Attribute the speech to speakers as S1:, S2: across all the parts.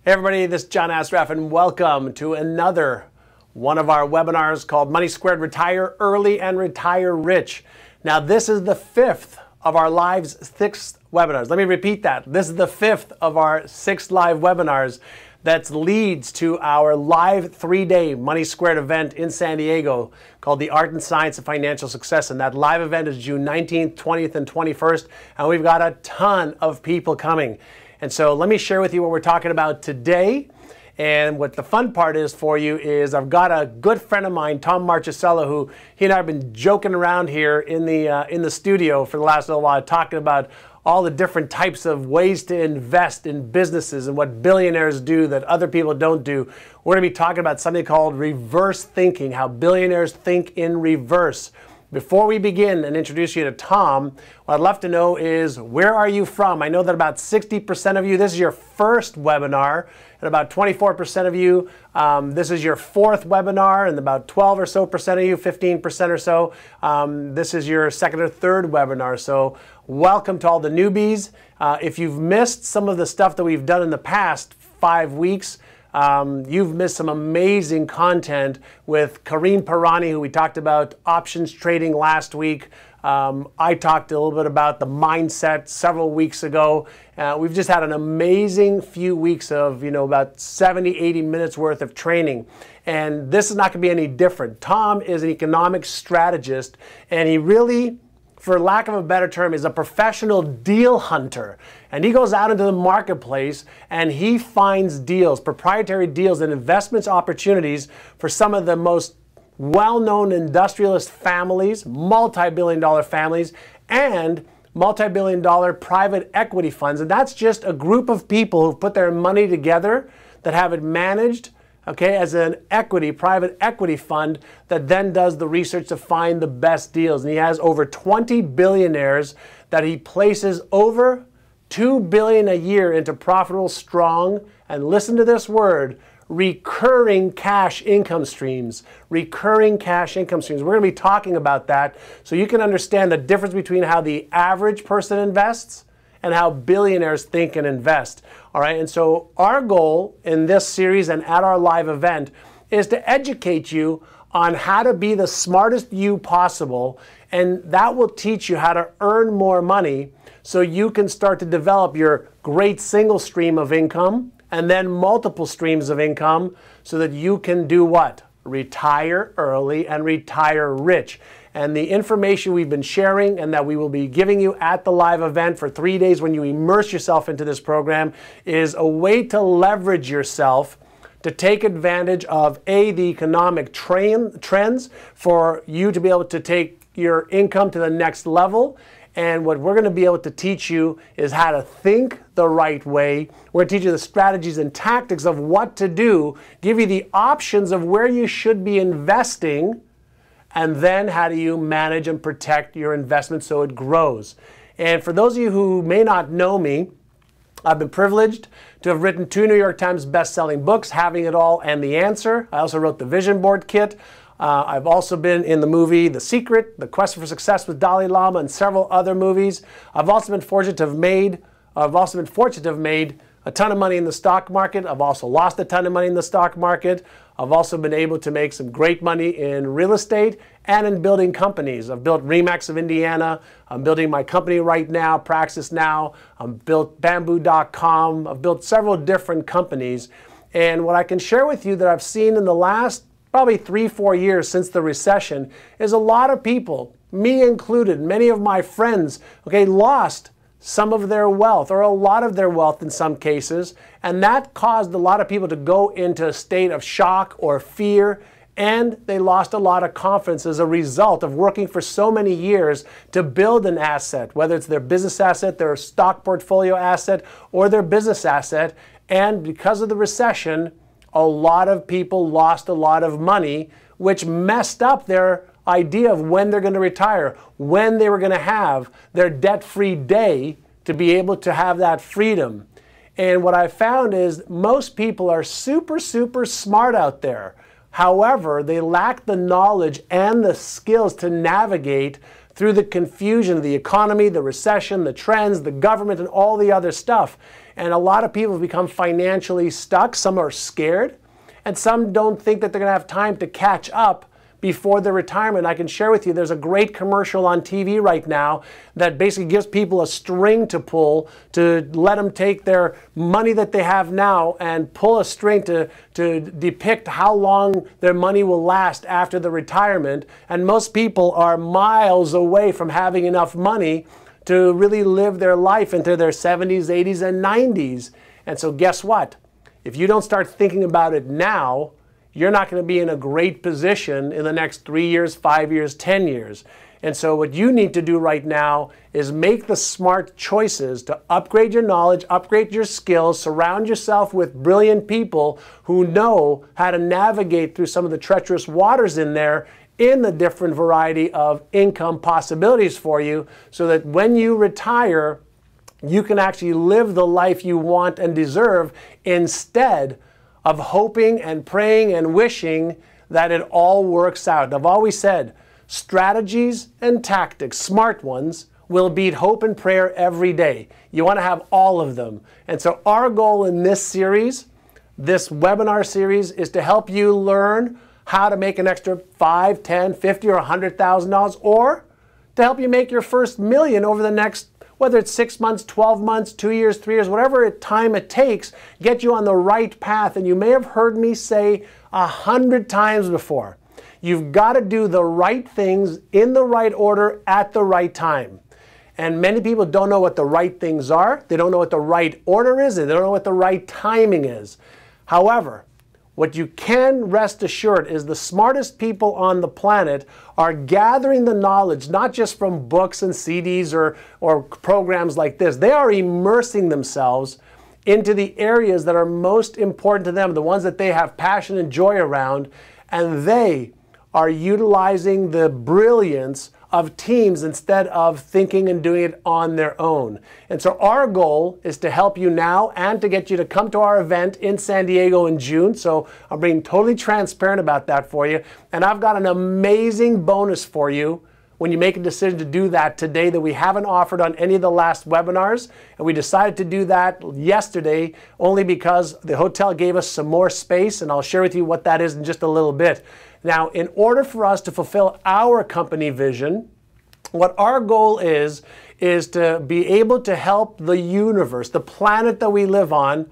S1: Hey everybody, this is John Assaraf and welcome to another one of our webinars called Money Squared Retire Early and Retire Rich. Now this is the fifth of our live 6 webinars. Let me repeat that. This is the fifth of our 6 live webinars that leads to our live 3-day Money Squared event in San Diego called The Art and Science of Financial Success. And that live event is June 19th, 20th, and 21st. And we've got a ton of people coming. And so let me share with you what we're talking about today. And what the fun part is for you is I've got a good friend of mine, Tom Marchicello, who he and I have been joking around here in the studio for the last little while, talking about all the different types of ways to invest in businesses and what billionaires do that other people don't do. We're going to be talking about something called reverse thinking, how billionaires think in reverse. Before we begin and introduce you to Tom, what I'd love to know is, where are you from? I know that about 60% of you, this is your first webinar, and about 24% of you, this is your 4th webinar, and about 12 or so percent of you, 15% or so, this is your 2nd or 3rd webinar. So welcome to all the newbies. If you've missed some of the stuff that we've done in the past 5 weeks, you've missed some amazing content with Karine Pirani, who we talked about options trading last week. I talked a little bit about the mindset several weeks ago. We've just had an amazing few weeks of, about 70, 80 minutes worth of training. And this is not going to be any different. Tom is an economic strategist, and he really, for lack of a better term, is a professional deal hunter. And he goes out into the marketplace and he finds deals, proprietary deals and investments opportunities for some of the most well-known industrialist families, multi-billion-dollar families, and multi-billion-dollar private equity funds. And that's just a group of people who've put their money together that have it managed, okay, as an private equity fund that then does the research to find the best deals. And he has over 20 billionaires that he places over $2 billion a year into profitable, strong, and listen to this word, recurring cash income streams. Recurring cash income streams. We're going to be talking about that so you can understand the difference between how the average person invests and how billionaires think and invest. All right, and so our goal in this series and at our live event is to educate you on how to be the smartest you possible, and that will teach you how to earn more money so you can start to develop your great single stream of income and then multiple streams of income so that you can do what? Retire early and retire rich. And the information we've been sharing and that we will be giving you at the live event for 3 days when you immerse yourself into this program is a way to leverage yourself to take advantage of the economic trends for you to be able to take your income to the next level. And what we're going to be able to teach you is how to think the right way. We're going to teach you the strategies and tactics of what to do, give you the options of where you should be investing, and then how do you manage and protect your investment so it grows. And for those of you who may not know me, I've been privileged to have written 2 New York Times best-selling books, Having It All and The Answer. I also wrote the Vision Board Kit. I've also been in the movie The Secret, The Quest for Success with Dalai Lama, and several other movies. I've also been fortunate to have made a ton of money in the stock market. I've also lost a ton of money in the stock market. I've also been able to make some great money in real estate and in building companies. I've built Remax of Indiana. I'm building my company right now, Praxis Now. I've built Bamboo.com. I've built several different companies. And what I can share with you that I've seen in the last probably 3-4 years since the recession is a lot of people, me included, many of my friends, okay, lost some of their wealth, or a lot of their wealth in some cases, and that caused a lot of people to go into a state of shock or fear, and they lost a lot of confidence as a result of working for so many years to build an asset, whether it's their business asset, their stock portfolio asset, or their business asset. And because of the recession, a lot of people lost a lot of money, which messed up their idea of when they're going to retire, when they were going to have their debt-free day to be able to have that freedom. And what I found is most people are super, super smart out there. However, they lack the knowledge and the skills to navigate through the confusion of the economy, the recession, the trends, the government, and all the other stuff. And a lot of people have become financially stuck. Some are scared, and some don't think that they're going to have time to catch up before their retirement. I can share with you, there's a great commercial on TV right now that basically gives people a string to pull to let them take their money that they have now and pull a string to depict how long their money will last after the retirement. And most people are miles away from having enough money to really live their life into their 70s, 80s, and 90s. And so guess what? If you don't start thinking about it now, you're not going to be in a great position in the next 3 years, 5 years, 10 years. And so what you need to do right now is make the smart choices to upgrade your knowledge, upgrade your skills, surround yourself with brilliant people who know how to navigate through some of the treacherous waters in there in the different variety of income possibilities for you, so that when you retire, you can actually live the life you want and deserve instead of hoping and praying and wishing that it all works out. I've always said, strategies and tactics, smart ones, will beat hope and prayer every day. You want to have all of them. And so our goal in this series, this webinar series, is to help you learn how to make an extra $5, $10, $50, or $100,000, or to help you make your first million over the next, whether it's 6 months, 12 months, 2 years, 3 years, whatever time it takes, get you on the right path. And you may have heard me say 100 times before, you've got to do the right things in the right order at the right time. And many people don't know what the right things are. They don't know what the right order is, and they don't know what the right timing is. However, what you can rest assured is the smartest people on the planet are gathering the knowledge, not just from books and CDs or programs like this. They are immersing themselves into the areas that are most important to them, the ones that they have passion and joy around, and they are utilizing the brilliance of teams instead of thinking and doing it on their own. And so our goal is to help you now and to get you to come to our event in San Diego in June. So I'm being totally transparent about that for you. And I've got an amazing bonus for you when you make a decision to do that today that we haven't offered on any of the last webinars. And we decided to do that yesterday only because the hotel gave us some more space, and I'll share with you what that is in just a little bit. Now, in order for us to fulfill our company vision, what our goal is to be able to help the universe, the planet that we live on,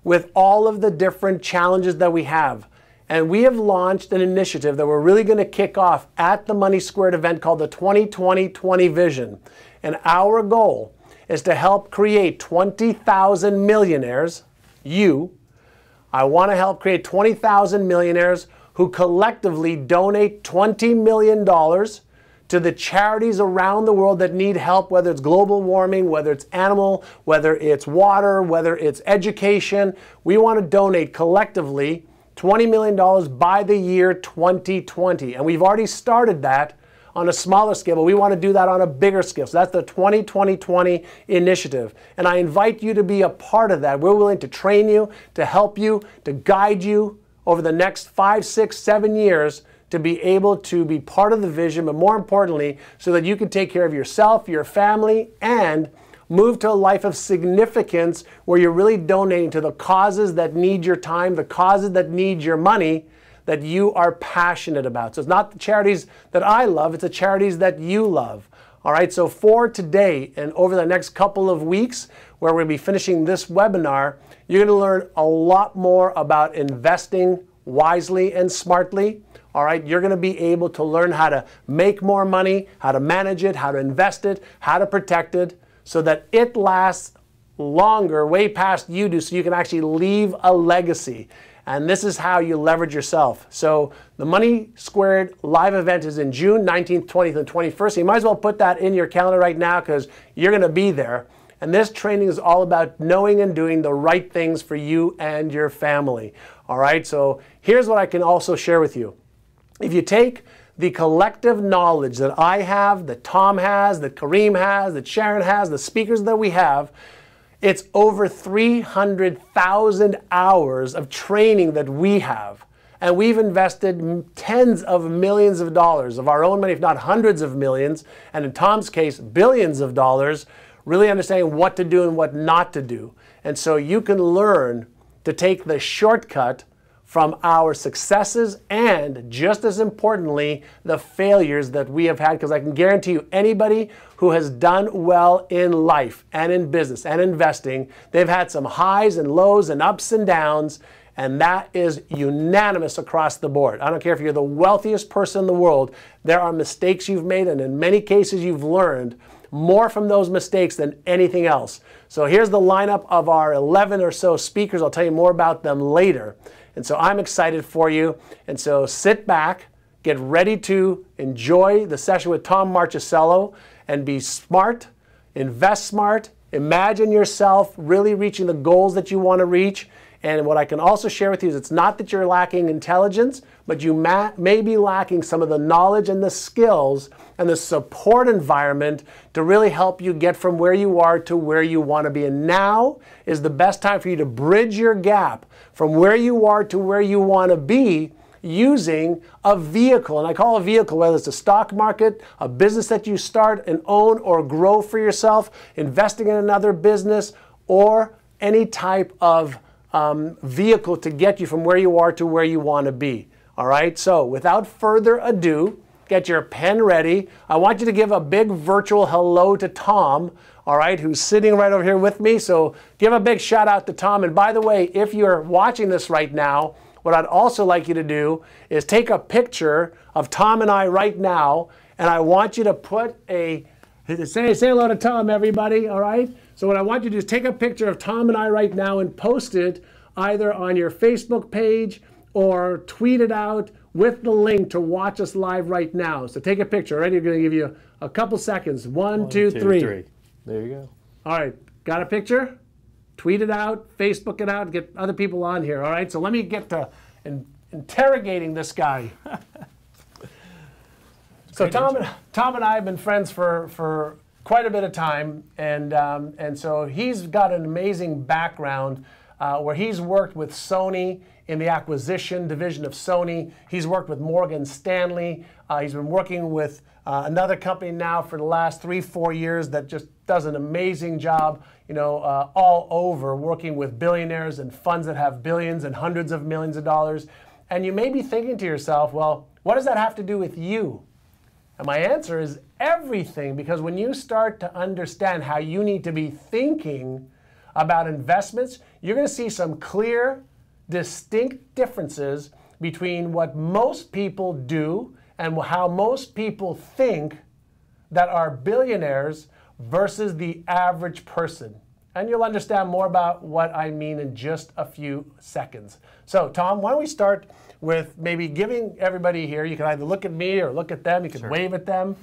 S1: with all of the different challenges that we have. And we have launched an initiative that we're really going to kick off at the Money Squared event called the 2020 Vision. And our goal is to help create 20,000 millionaires. I want to help create 20,000 millionaires who collectively donate $20 million to the charities around the world that need help, whether it's global warming, whether it's animal, whether it's water, whether it's education. We want to donate collectively $20 million by the year 2020. And we've already started that on a smaller scale, but we want to do that on a bigger scale. So that's the 2020 initiative. And I invite you to be a part of that. We're willing to train you, to help you, to guide you over the next 5, 6, 7 years to be able to be part of the vision, but more importantly, so that you can take care of yourself, your family, and move to a life of significance where you're really donating to the causes that need your time, the causes that need your money, that you are passionate about. So it's not the charities that I love, it's the charities that you love. All right, so for today and over the next couple of weeks, where we'll be finishing this webinar, you're going to learn a lot more about investing wisely and smartly. All right, you're going to be able to learn how to make more money, how to manage it, how to invest it, how to protect it, so that it lasts longer, way past you do, so you can actually leave a legacy. And this is how you leverage yourself. So the Money Squared live event is in June 19th, 20th, and 21st. So you might as well put that in your calendar right now because you're going to be there. And this training is all about knowing and doing the right things for you and your family. All right, so here's what I can also share with you. If you take the collective knowledge that I have, that Tom has, that Kareem has, that Sharon has, the speakers that we have, it's over 300,000 hours of training that we have. And we've invested tens of millions of dollars of our own money, if not hundreds of millions, and in Tom's case, billions of dollars, really understanding what to do and what not to do. And so you can learn to take the shortcut from our successes and, just as importantly, the failures that we have had, because I can guarantee you anybody who has done well in life and in business and investing, they've had some highs and lows and ups and downs, and that is unanimous across the board. I don't care if you're the wealthiest person in the world, there are mistakes you've made, and in many cases you've learned more from those mistakes than anything else. So here's the lineup of our 11 or so speakers. I'll tell you more about them later. And so I'm excited for you. And so sit back, get ready to enjoy the session with Tom Marchicello, and be smart, invest smart, imagine yourself really reaching the goals that you want to reach. And what I can also share with you is it's not that you're lacking intelligence, but you may be lacking some of the knowledge and the skills and the support environment to really help you get from where you are to where you want to be. And now is the best time for you to bridge your gap from where you are to where you want to be using a vehicle. And I call a vehicle, whether it's a stock market, a business that you start and own or grow for yourself, investing in another business, or any type of vehicle to get you from where you are to where you want to be. All right, so without further ado, get your pen ready. I want you to give a big virtual hello to Tom, all right, who's sitting right over here with me. So give a big shout out to Tom. And by the way, if you're watching this right now, what I'd also like you to do is take a picture of Tom and I right now, and I want you to put say hello to Tom, everybody, all right? So what I want you to do is take a picture of Tom and I right now and post it either on your Facebook page or tweet it out with the link to watch us live right now. So take a picture, all right? We're going to give you a couple seconds. One, two, three.
S2: There you go.
S1: All right, got a picture? Tweet it out, Facebook it out, get other people on here, all right? So let me get to interrogating this guy. So Tom and I have been friends for quite a bit of time, and so he's got an amazing background where he's worked with Sony in the acquisition division of Sony. He's worked with Morgan Stanley. He's been working with another company now for the last 3-4 years that just does an amazing job, you know, all over, working with billionaires and funds that have billions and hundreds of millions of dollars. And you may be thinking to yourself, well, what does that have to do with you? And my answer is everything, because when you start to understand how you need to be thinking about investments, you're going to see some clear, distinct differences between what most people do and how most people think that are billionaires versus the average person. And you'll understand more about what I mean in just a few seconds. So, Tom, why don't we start with maybe giving everybody here, you can either look at me or look at them, you can wave at them.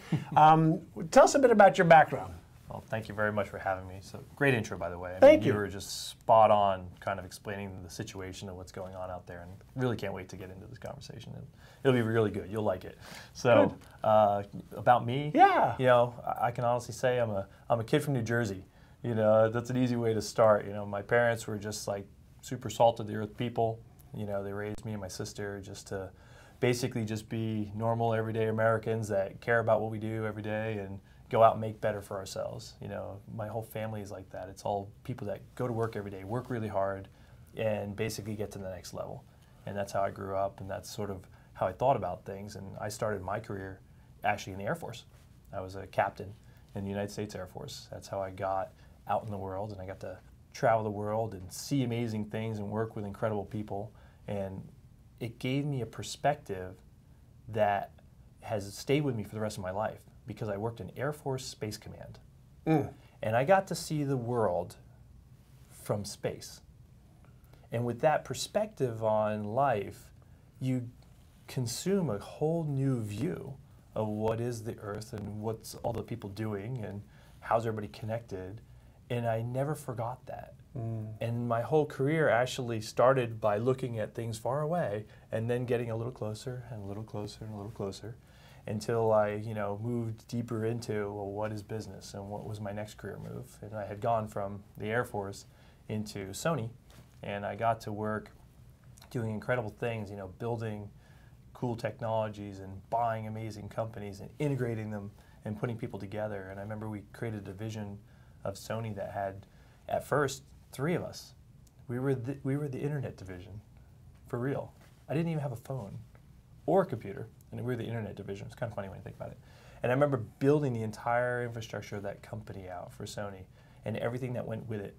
S1: Tell us a bit about your background.
S2: Well, thank you very much for having me. So, great intro, by the way.
S1: Thank you.
S2: You were just spot on kind of explaining the situation and what's going on out there, and really can't wait to get into this conversation. It'll be really good. You'll like it. So, about me,
S1: yeah,
S2: you know, I can honestly say I'm a kid from New Jersey. You know, that's an easy way to start. You know, my parents were just like super salt of the earth people. You know, they raised me and my sister just to basically just be normal, everyday Americans that care about what we do every day and go out and make better for ourselves. You know, my whole family is like that. It's all people that go to work every day, work really hard, and basically get to the next level. And that's how I grew up, and that's sort of how I thought about things. And I started my career actually in the Air Force. I was a captain in the United States Air Force. That's how I got out in the world, and I got to travel the world and see amazing things and work with incredible people. And it gave me a perspective that has stayed with me for the rest of my life, because I worked in Air Force Space Command. And I got to see the world from space. And with that perspective on life, you consume a whole new view of what is the Earth and what's all the people doing and how's everybody connected. And I never forgot that. And my whole career actually started by looking at things far away and then getting a little closer and a little closer and a little closer until I, you know, moved deeper into, well, what is business and what was my next career move. And I had gone from the Air Force into Sony, and I got to work doing incredible things, building cool technologies and buying amazing companies and integrating them and putting people together. And I remember we created a division of Sony that had, at first, 3 of us. We were the internet division, for real. I didn't even have a phone or a computer, and we were the internet division. It's kind of funny when you think about it. And I remember building the entire infrastructure of that company out for Sony and everything that went with it,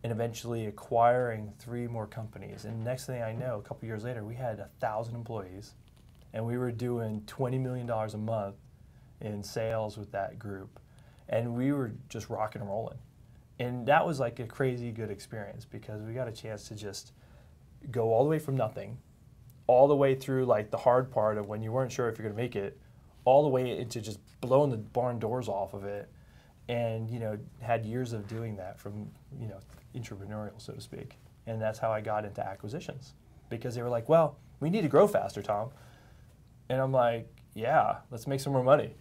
S2: and eventually acquiring 3 more companies. And next thing I know, a couple years later, we had 1,000 employees, and we were doing $20 million a month in sales with that group. And we were just rocking and rolling. And that was like a crazy good experience because we got a chance to just go all the way from nothing, all the way through like the hard part of when you weren't sure if you're going to make it, all the way into just blowing the barn doors off of it. And, had years of doing that from, entrepreneurial, so to speak. And that's how I got into acquisitions because they were like, well, we need to grow faster, Tom. And I'm like, yeah, let's make some more money.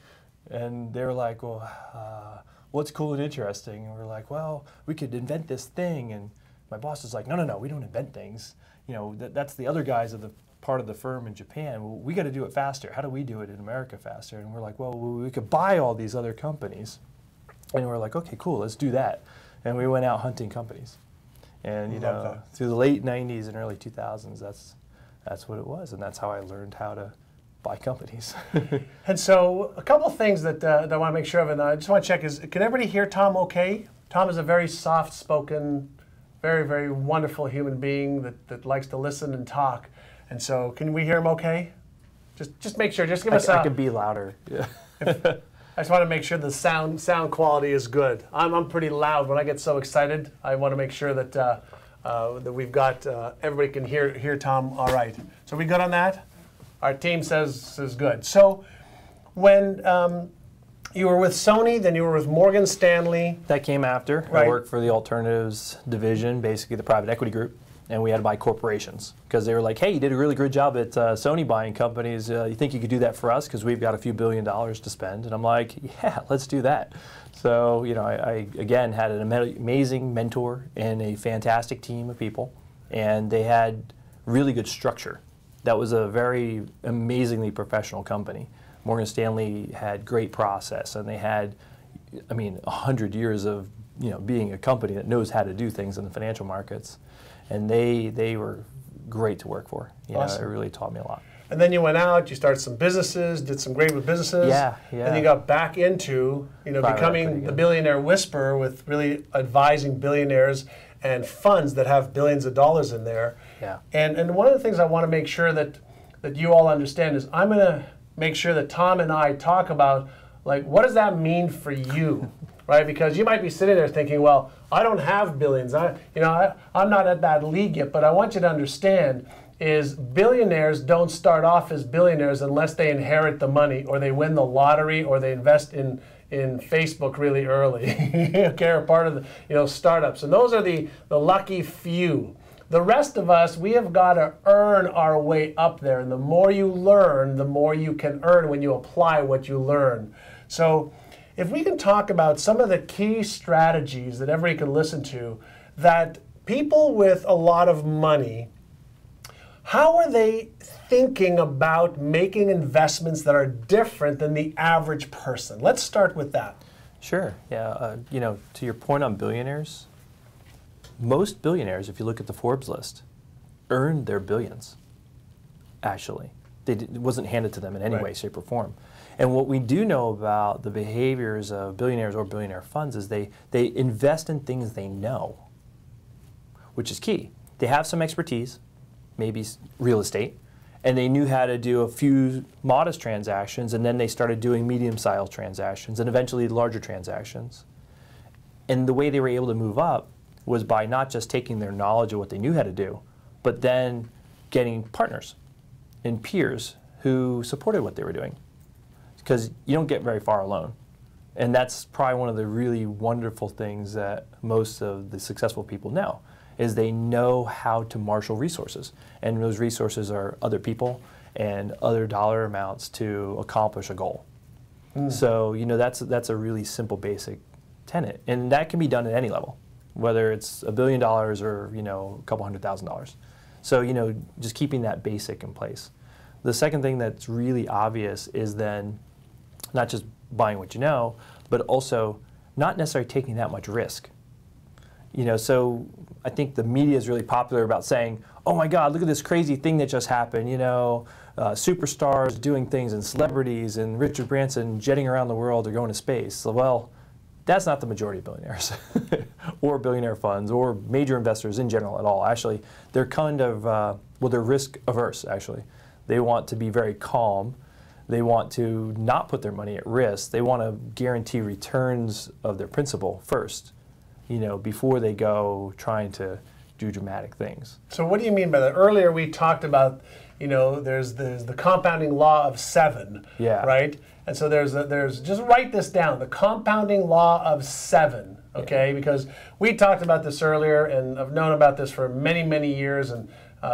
S2: And they were like, well, what's cool and interesting? And we're like, well, we could invent this thing. And my boss is like, no, we don't invent things. That's the other guys of the part of the firm in Japan. Well, we got to do it faster. How do we do it in America faster? And we're like, well, we could buy all these other companies. And we're like, okay, cool, let's do that. And we went out hunting companies. And through the late 90s and early 2000s, that's what it was. And that's how I learned how to buy companies.
S1: And so a couple of things that I want to make sure of, and I just want to check is, can everybody hear Tom okay? Tom is a very soft-spoken, very, very wonderful human being that likes to listen and talk. And so can we hear him okay? Just make sure, just give us
S2: I could be louder. Yeah.
S1: I just want to make sure the sound quality is good. I'm pretty loud when I get so excited. I want to make sure that that we've got everybody can hear Tom all right. So we good on that? Our team says good. So when you were with Sony, then you were with Morgan Stanley.
S2: That came after.
S1: Right.
S2: I worked for the alternatives division, basically the private equity group. And we had to buy corporations because they were like, hey, you did a really good job at Sony buying companies. You think you could do that for us because we've got a few $1 billion to spend? And I'm like, yeah, let's do that. So, I again had an amazing mentor and a fantastic team of people. And they had really good structure. That was a very amazingly professional company. Morgan Stanley had great process, and they had, 100 years of being a company that knows how to do things in the financial markets. And they were great to work for.
S1: Awesome.
S2: It really taught me a lot.
S1: And then you went out, you started some businesses, did some great with businesses.
S2: Yeah.
S1: And you got back into, becoming the billionaire whisperer with really advising billionaires and funds that have billions of dollars in there.
S2: Yeah.
S1: And one of the things I want to make sure that you all understand is I'm going to make sure that Tom and I talk about, like, what does that mean for you? Right? Because you might be sitting there thinking, well, I don't have billions. I'm not at that league yet, but I want you to understand is billionaires don't start off as billionaires unless they inherit the money or they win the lottery or they invest in Facebook really early. Okay, or part of the startups. And those are the lucky few. The rest of us, we have got to earn our way up there. And the more you learn, the more you can earn when you apply what you learn. So if we can talk about some of the key strategies that everybody can listen to, that people with a lot of money, how are they thinking about making investments that are different than the average person? Let's start with that.
S2: Sure. Yeah. To your point on billionaires, most billionaires, if you look at the Forbes list, earned their billions. Actually, it wasn't handed to them in any way, shape, or form. And what we do know about the behaviors of billionaires or billionaire funds is they invest in things they know, which is key. They have some expertise, maybe real estate, and they knew how to do a few modest transactions, and then they started doing medium-sized transactions and eventually larger transactions. And the way they were able to move up was by not just taking their knowledge of what they knew how to do, but then getting partners and peers who supported what they were doing. Because you don't get very far alone. And that's probably one of the really wonderful things that most of the successful people know, is they know how to marshal resources. And those resources are other people and other dollar amounts to accomplish a goal. So, that's a really simple, basic tenet. And that can be done at any level, whether it's $1 billion or, a couple $100,000. So, just keeping that basic in place. The second thing that's really obvious is then not just buying what you know, but also not necessarily taking that much risk. So I think the media is really popular about saying, oh my God, look at this crazy thing that just happened, superstars doing things and celebrities and Richard Branson jetting around the world or going to space. So, well, that's not the majority of billionaires or billionaire funds or major investors in general at all. Actually, they're kind of, they're risk averse, actually. They want to be very calm. They want to not put their money at risk. They want to guarantee returns of their principal first, before they go trying to do dramatic things.
S1: So what do you mean by that? Earlier we talked about, there's the compounding law of 7,
S2: yeah.
S1: Right? And so there's just write this down, the compounding law of 7, okay? Yeah. Because we talked about this earlier, and I've known about this for many, many years, and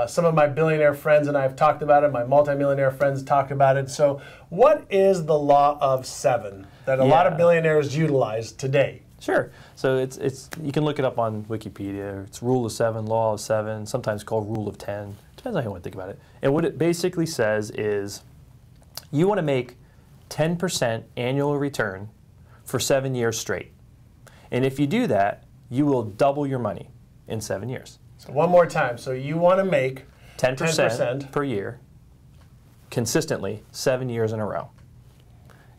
S1: some of my billionaire friends and I have talked about it, my multimillionaire friends talked about it. So what is the law of 7 that a lot of billionaires utilize today?
S2: Sure. So it's you can look it up on Wikipedia. It's rule of 7, law of 7, sometimes called rule of 10. Depends on how you want to think about it. And what it basically says is you want to make 10% annual return for 7 years straight. And if you do that, you will double your money in 7 years.
S1: So one more time. So you want to make
S2: 10% per year consistently 7 years in a row.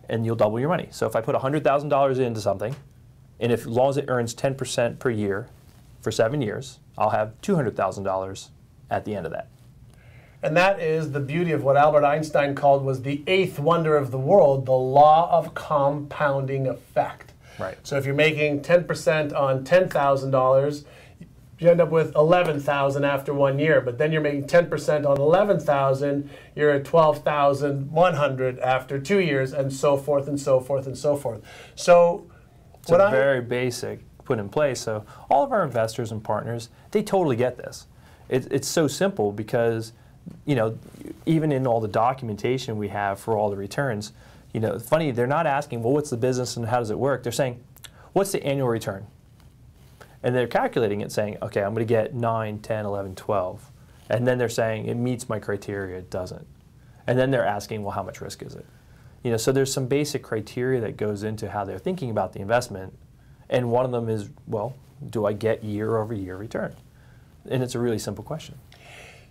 S2: And you'll double your money. So if I put $100,000 into something, and as long as it earns 10% per year for 7 years, I'll have $200,000 at the end of that.
S1: And that is the beauty of what Albert Einstein called was the 8th wonder of the world, the law of compounding effect.
S2: Right.
S1: So if you're making 10% on $10,000, you end up with $11,000 after 1 year. But then you're making 10% on $11,000, you're at $12,100 after 2 years, and so forth and so forth and so forth. So
S2: it's very basic put in place. So all of our investors and partners, they totally get this. It's so simple because, even in all the documentation we have for all the returns, funny, they're not asking, well, what's the business and how does it work? They're saying, what's the annual return? And they're calculating it saying, okay, I'm going to get 9, 10, 11, 12. And then they're saying it meets my criteria, it doesn't. And then they're asking, well, how much risk is it? So there's some basic criteria that goes into how they're thinking about the investment. And one of them is, well, do I get year over year return? And it's a really simple question.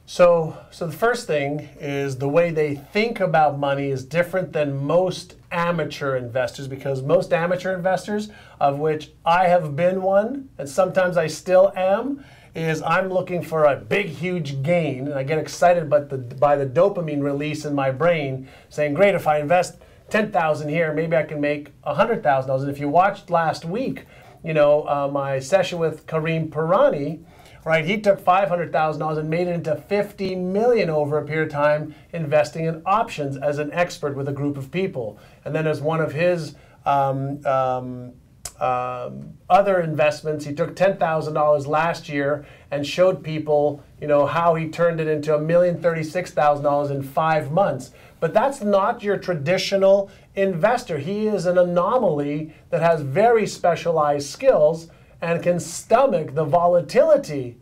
S1: So the first thing is the way they think about money is different than most amateur investors, because most amateur investors, of which I have been one, and sometimes I still am, is I'm looking for a big, huge gain, and I get excited by the dopamine release in my brain, saying, great, if I invest $10,000 here, maybe I can make $100,000. And if you watched last week, my session with Kareem Pirani, right, he took $500,000 and made it into $50 million over a period of time investing in options as an expert with a group of people. And then as one of his other investments, he took $10,000 last year and showed people, how he turned it into $1,036,000 in 5 months. But that's not your traditional investor. He is an anomaly that has very specialized skills and can stomach the volatility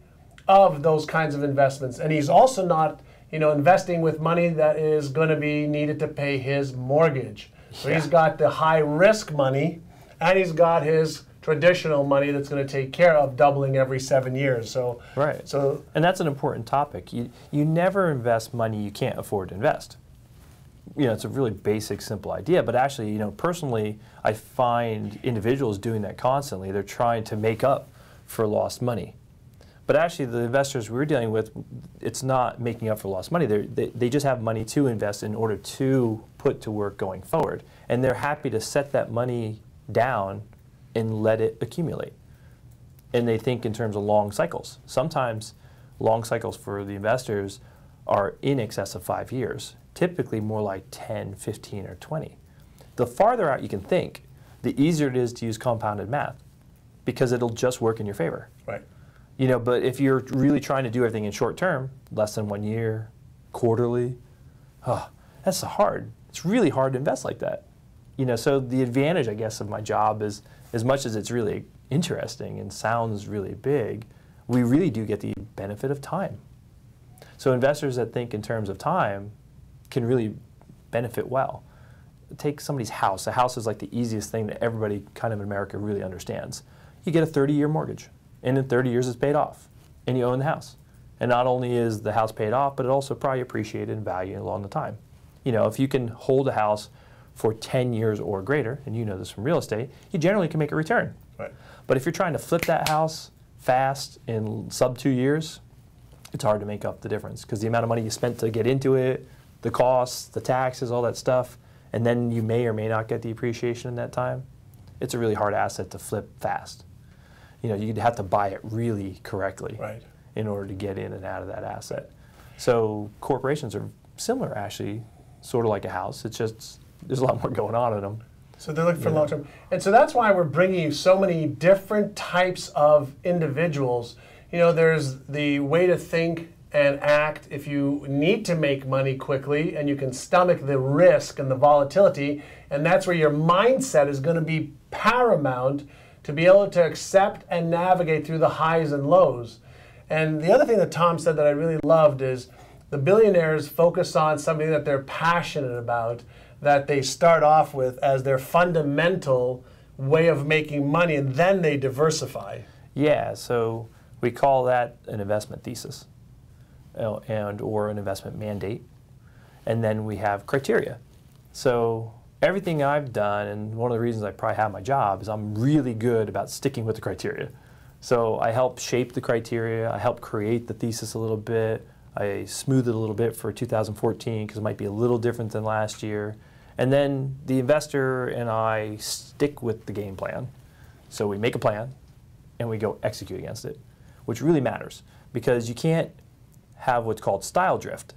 S1: of those kinds of investments. And he's also not, investing with money that is going to be needed to pay his mortgage. So he's got the high risk money, and he's got his traditional money that's going to take care of doubling every 7 years. So
S2: right. And that's an important topic. You never invest money you can't afford to invest. It's a really basic, simple idea. But actually, personally, I find individuals doing that constantly. They're trying to make up for lost money. But actually, the investors we're dealing with, it's not making up for lost money. They just have money to invest in order to put to work going forward. And they're happy to set that money down and let it accumulate. And they think in terms of long cycles. Sometimes long cycles for the investors are in excess of 5 years. Typically more like 10, 15, or 20. The farther out you can think, the easier it is to use compounded math because it'll just work in your favor.
S1: Right.
S2: But if you're really trying to do everything in short term, less than 1 year, quarterly, that's hard. It's really hard to invest like that. So the advantage, I guess, of my job is, as much as it's really interesting and sounds really big, we really do get the benefit of time. So investors that think in terms of time can really benefit well. Take somebody's house. A house is like the easiest thing that everybody kind of in America really understands. You get a 30-year mortgage, and in 30 years it's paid off, and you own the house. And not only is the house paid off, but it also probably appreciated in value along the time. You know, if you can hold a house for 10 years or greater, and you know this from real estate, you generally can make a return.
S1: Right.
S2: But if you're trying to flip that house fast in sub 2 years, it's hard to make up the difference because the amount of money you spent to get into it, the costs, the taxes, all that stuff, and then you may or may not get the appreciation in that time, it's a really hard asset to flip fast. You know, you'd have to buy it really correctly.
S1: Right.
S2: In order to get in and out of that asset. So corporations are similar, actually, sort of like a house. It's just, there's a lot more going on in them.
S1: So they're looking for long term. And so that's why we're bringing you so many different types of individuals. You know, there's the way to think and act if you need to make money quickly and you can stomach the risk and the volatility. And that's where your mindset is going to be paramount to be able to accept and navigate through the highs and lows. And the other thing that Tom said that I really loved is the billionaires focus on something that they're passionate about, that they start off with as their fundamental way of making money, and then they diversify.
S2: Yeah, so we call that an investment thesis or an investment mandate. And then we have criteria. So everything I've done, and one of the reasons I probably have my job, is I'm really good about sticking with the criteria. So I help shape the criteria, I help create the thesis a little bit, I smooth it a little bit for 2014 because it might be a little different than last year. And then the investor and I stick with the game plan. So we make a plan and we go execute against it, which really matters because you can't have what's called style drift.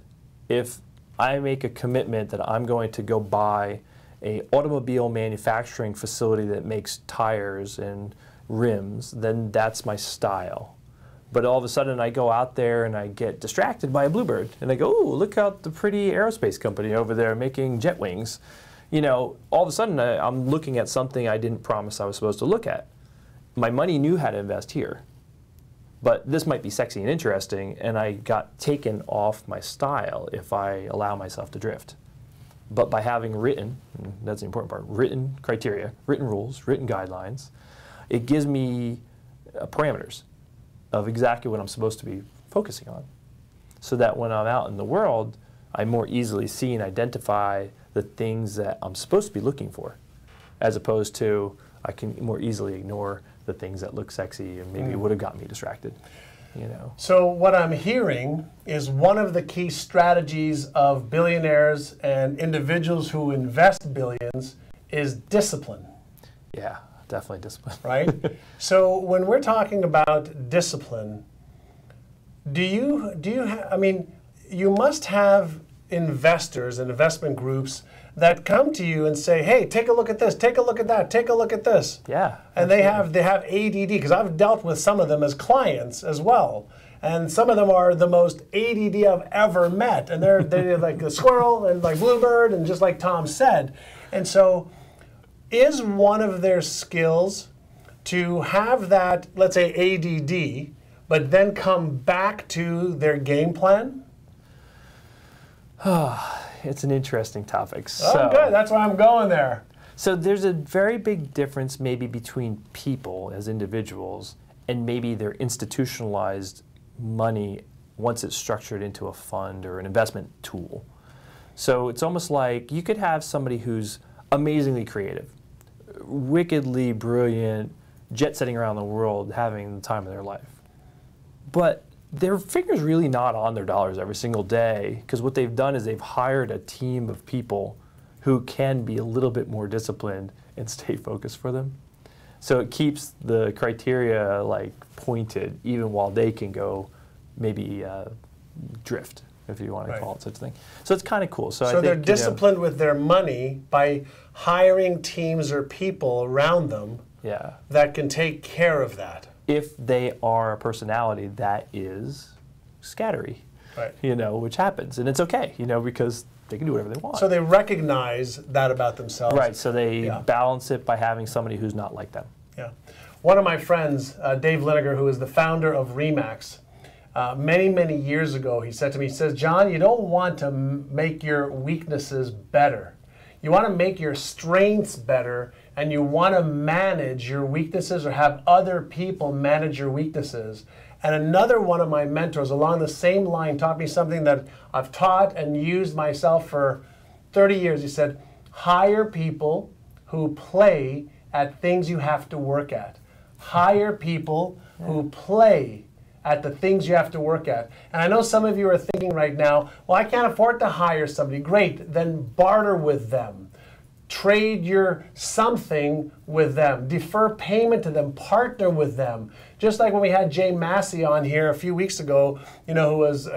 S2: If I make a commitment that I'm going to go buy an automobile manufacturing facility that makes tires and rims, then that's my style. But all of a sudden I go out there and I get distracted by a bluebird and I go, oh, look out the pretty aerospace company over there making jet wings. You know, all of a sudden I'm looking at something I didn't promise I was supposed to look at. My money knew how to invest here, but this might be sexy and interesting, and I got taken off my style if I allow myself to drift. But by having written, and that's the important part, written criteria, written rules, written guidelines, it gives me parameters of exactly what I'm supposed to be focusing on, so that when I'm out in the world, I more easily see and identify the things that I'm supposed to be looking for, as opposed to I can more easily ignore the things that look sexy and maybe would have got me distracted. You know.
S1: So what I'm hearing is one of the key strategies of billionaires and individuals who invest billions is discipline.
S2: Yeah. Definitely discipline.
S1: Right? So when we're talking about discipline, do you I mean, you must have investors and investment groups that come to you and say, hey, take a look at this, take a look at that, take a look at this.
S2: Yeah.
S1: And they have ADD, because I've dealt with some of them as clients as well. And some of them are the most ADD I've ever met. And they're like a squirrel and like bluebird, and just like Tom said. And so is one of their skills to have that, let's say, ADD, but then come back to their game plan?
S2: It's an interesting topic.
S1: Oh, good. That's why I'm going there.
S2: So there's a very big difference maybe between people as individuals and maybe their institutionalized money once it's structured into a fund or an investment tool. So it's almost like you could have somebody who's amazingly creative, wickedly brilliant, jet-setting around the world, having the time of their life. But their finger's really not on their dollars every single day, because what they've done is they've hired a team of people who can be a little bit more disciplined and stay focused for them. So it keeps the criteria like pointed, even while they can go maybe drift, if you want to call it such a thing. So it's kind of cool. So I think,
S1: they're disciplined with their money by hiring teams or people around them that can take care of that.
S2: If they are a personality that is scattery, you know, which happens. And it's okay, you know, because they can do whatever they want.
S1: So they recognize that about themselves.
S2: Right, so they balance it by having somebody who's not like them.
S1: Yeah. One of my friends, Dave Liniger, who is the founder of RE/MAX, many, many years ago, he said to me, he says, John, you don't want to make your weaknesses better. You want to make your strengths better, and you want to manage your weaknesses or have other people manage your weaknesses. And another one of my mentors along the same line taught me something that I've taught and used myself for 30 years. He said, hire people who play at things you have to work at. Hire people who play at the things you have to work at. And I know some of you are thinking right now, well, I can't afford to hire somebody. Great, then barter with them. Trade your something with them. Defer payment to them. Partner with them. Just like when we had Jay Massey on here a few weeks ago, he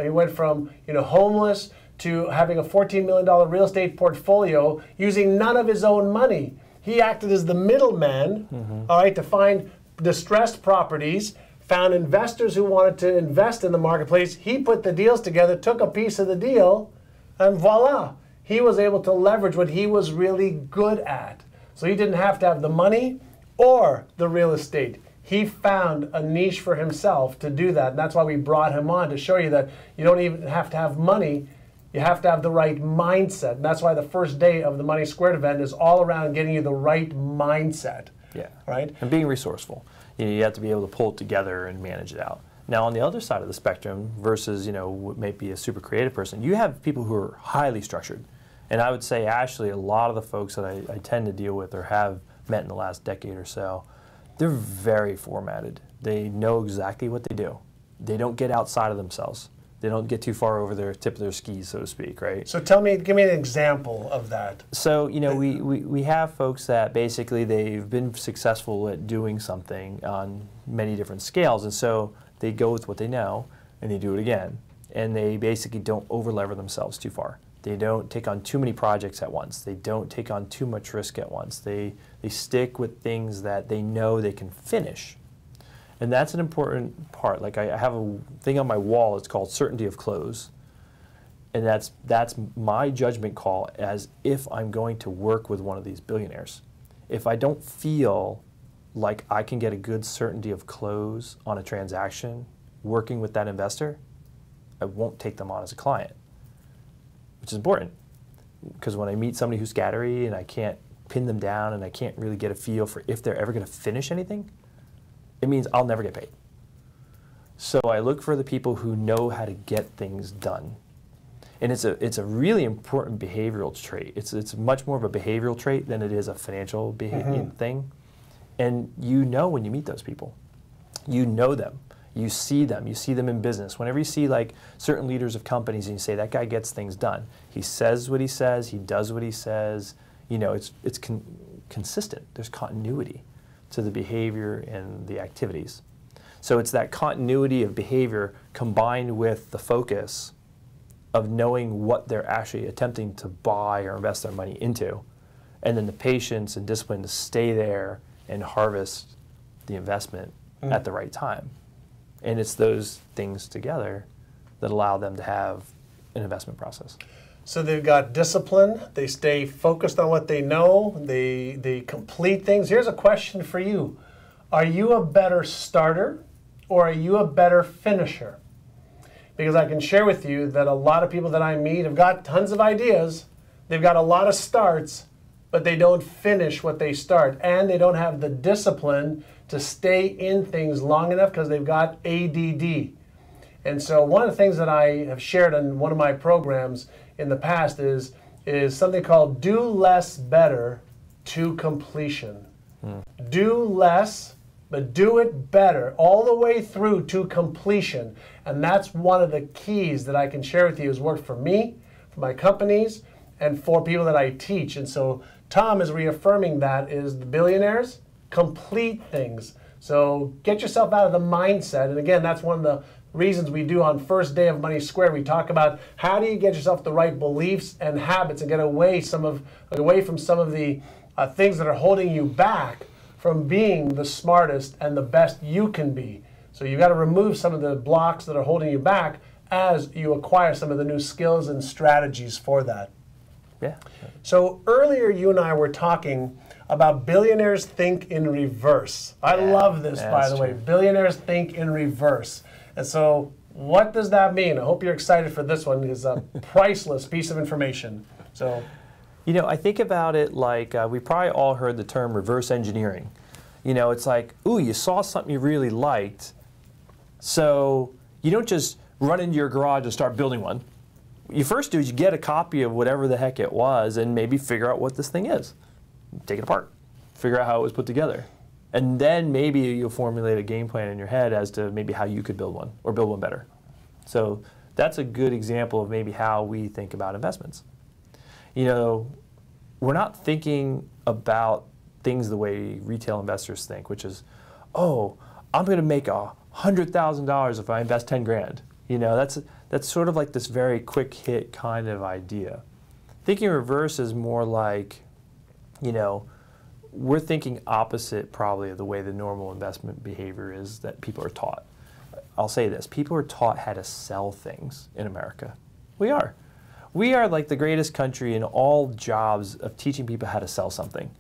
S1: went from homeless to having a $14 million real estate portfolio using none of his own money. He acted as the middleman, all right, to find distressed properties, found investors who wanted to invest in the marketplace. He put the deals together, took a piece of the deal, and voila. He was able to leverage what he was really good at. So he didn't have to have the money or the real estate. He found a niche for himself to do that. And that's why we brought him on, to show you that you don't even have to have money. You have to have the right mindset. And that's why the first day of the Money Squared event is all around getting you the right mindset.
S2: Yeah.
S1: Right?
S2: And being resourceful. You have to be able to pull it together and manage it out. Now, on the other side of the spectrum versus, what may be a super creative person, you have people who are highly structured. And I would say, actually, a lot of the folks that I tend to deal with or have met in the last decade or so, they're very formatted. They know exactly what they do. They don't get outside of themselves. They don't get too far over their tip of their skis, so to speak, right?
S1: So give me an example of that.
S2: So, we have folks that basically they've been successful at doing something on many different scales, and so they go with what they know, and they do it again. And they basically don't over-lever themselves too far. They don't take on too many projects at once. They don't take on too much risk at once. They stick with things that they know they can finish. And that's an important part. Like I have a thing on my wall, it's called certainty of close. And that's my judgment call as if I'm going to work with one of these billionaires. If I don't feel like I can get a good certainty of close on a transaction working with that investor, I won't take them on as a client, which is important. Because when I meet somebody who's scattery and I can't pin them down and I can't really get a feel for if they're ever going to finish anything, it means I'll never get paid. So I look for the people who know how to get things done. And it's a really important behavioral trait. It's much more of a behavioral trait than it is a financial thing. And when you meet those people, you know them. You see them in business. Whenever you see like certain leaders of companies and you say, that guy gets things done. He says what he says, he does what he says, it's consistent. There's continuity to the behavior and the activities. So it's that continuity of behavior combined with the focus of knowing what they're actually attempting to buy or invest their money into, and then the patience and discipline to stay there and harvest the investment at the right time. And it's those things together that allow them to have an investment process.
S1: So they've got discipline, they stay focused on what they know, they complete things. Here's a question for you. Are you a better starter or are you a better finisher? Because I can share with you that a lot of people that I meet have got tons of ideas, they've got a lot of starts, but they don't finish what they start. And they don't have the discipline to stay in things long enough because they've got ADD. And so one of the things that I have shared in one of my programs in the past is something called do less better to completion. Do less, but do it better all the way through to completion. And that's one of the keys that I can share with you has worked for me, for my companies, and for people that I teach. And so Tom is reaffirming that is the billionaires complete things. So get yourself out of the mindset. And again, that's one of the reasons we do on first day of Money Squared. We talk about how do you get yourself the right beliefs and habits and get away from some of the things that are holding you back from being the smartest and the best you can be. So you've got to remove some of the blocks that are holding you back as you acquire some of the new skills and strategies for that.
S2: Yeah.
S1: So earlier you and I were talking about billionaires think in reverse. I love this, by the way. Billionaires think in reverse. And so What does that mean? I hope you're excited for this one. It's a priceless piece of information. So,
S2: you know, I think about it like we probably all heard the term reverse engineering. You know, it's like, ooh, you saw something you really liked, so you don't just run into your garage and start building one. What you first do is you get a copy of whatever the heck it was and maybe figure out what this thing is. Take it apart, figure out how it was put together. And then maybe you'll formulate a game plan in your head as to maybe how you could build one or build one better. So that's a good example of maybe how we think about investments. You know, we're not thinking about things the way retail investors think, which is, oh, I'm going to make $100,000 if I invest 10 grand. You know, that's sort of like this very quick hit kind of idea. Thinking reverse is more like, you know, we're thinking opposite probably of the way the normal investment behavior is that people are taught. I'll say this, people are taught how to sell things in America. We are. We are like the greatest country in all jobs of teaching people how to sell something.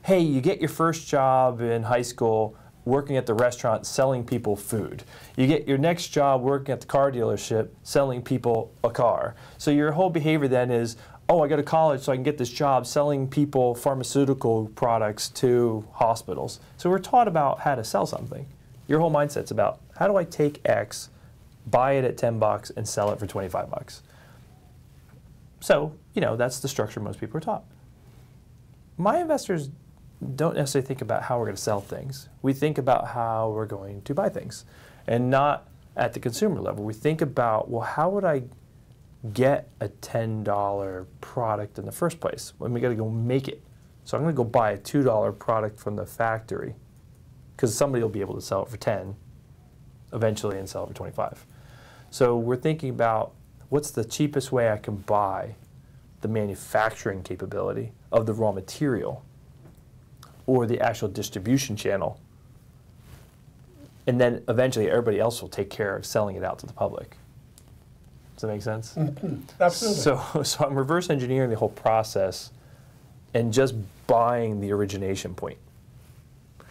S2: Hey, you get your first job in high school working at the restaurant selling people food. You get your next job working at the car dealership selling people a car. So your whole behavior then is, oh, I go to college so I can get this job selling people pharmaceutical products to hospitals. So we're taught about how to sell something. Your whole mindset's about, how do I take X, buy it at 10 bucks, and sell it for 25 bucks? So, you know, that's the structure most people are taught. My investors don't necessarily think about how we're going to sell things. We think about how we're going to buy things, and not at the consumer level. We think about, well, how would I get a $10 product in the first place when we got to go make it? So I'm going to go buy a $2 product from the factory because somebody will be able to sell it for 10 eventually and sell it for 25. So we're thinking about what's the cheapest way I can buy the manufacturing capability of the raw material or the actual distribution channel, and then eventually everybody else will take care of selling it out to the public. Does that make sense?
S1: Absolutely.
S2: So I'm reverse engineering the whole process and just buying the origination point,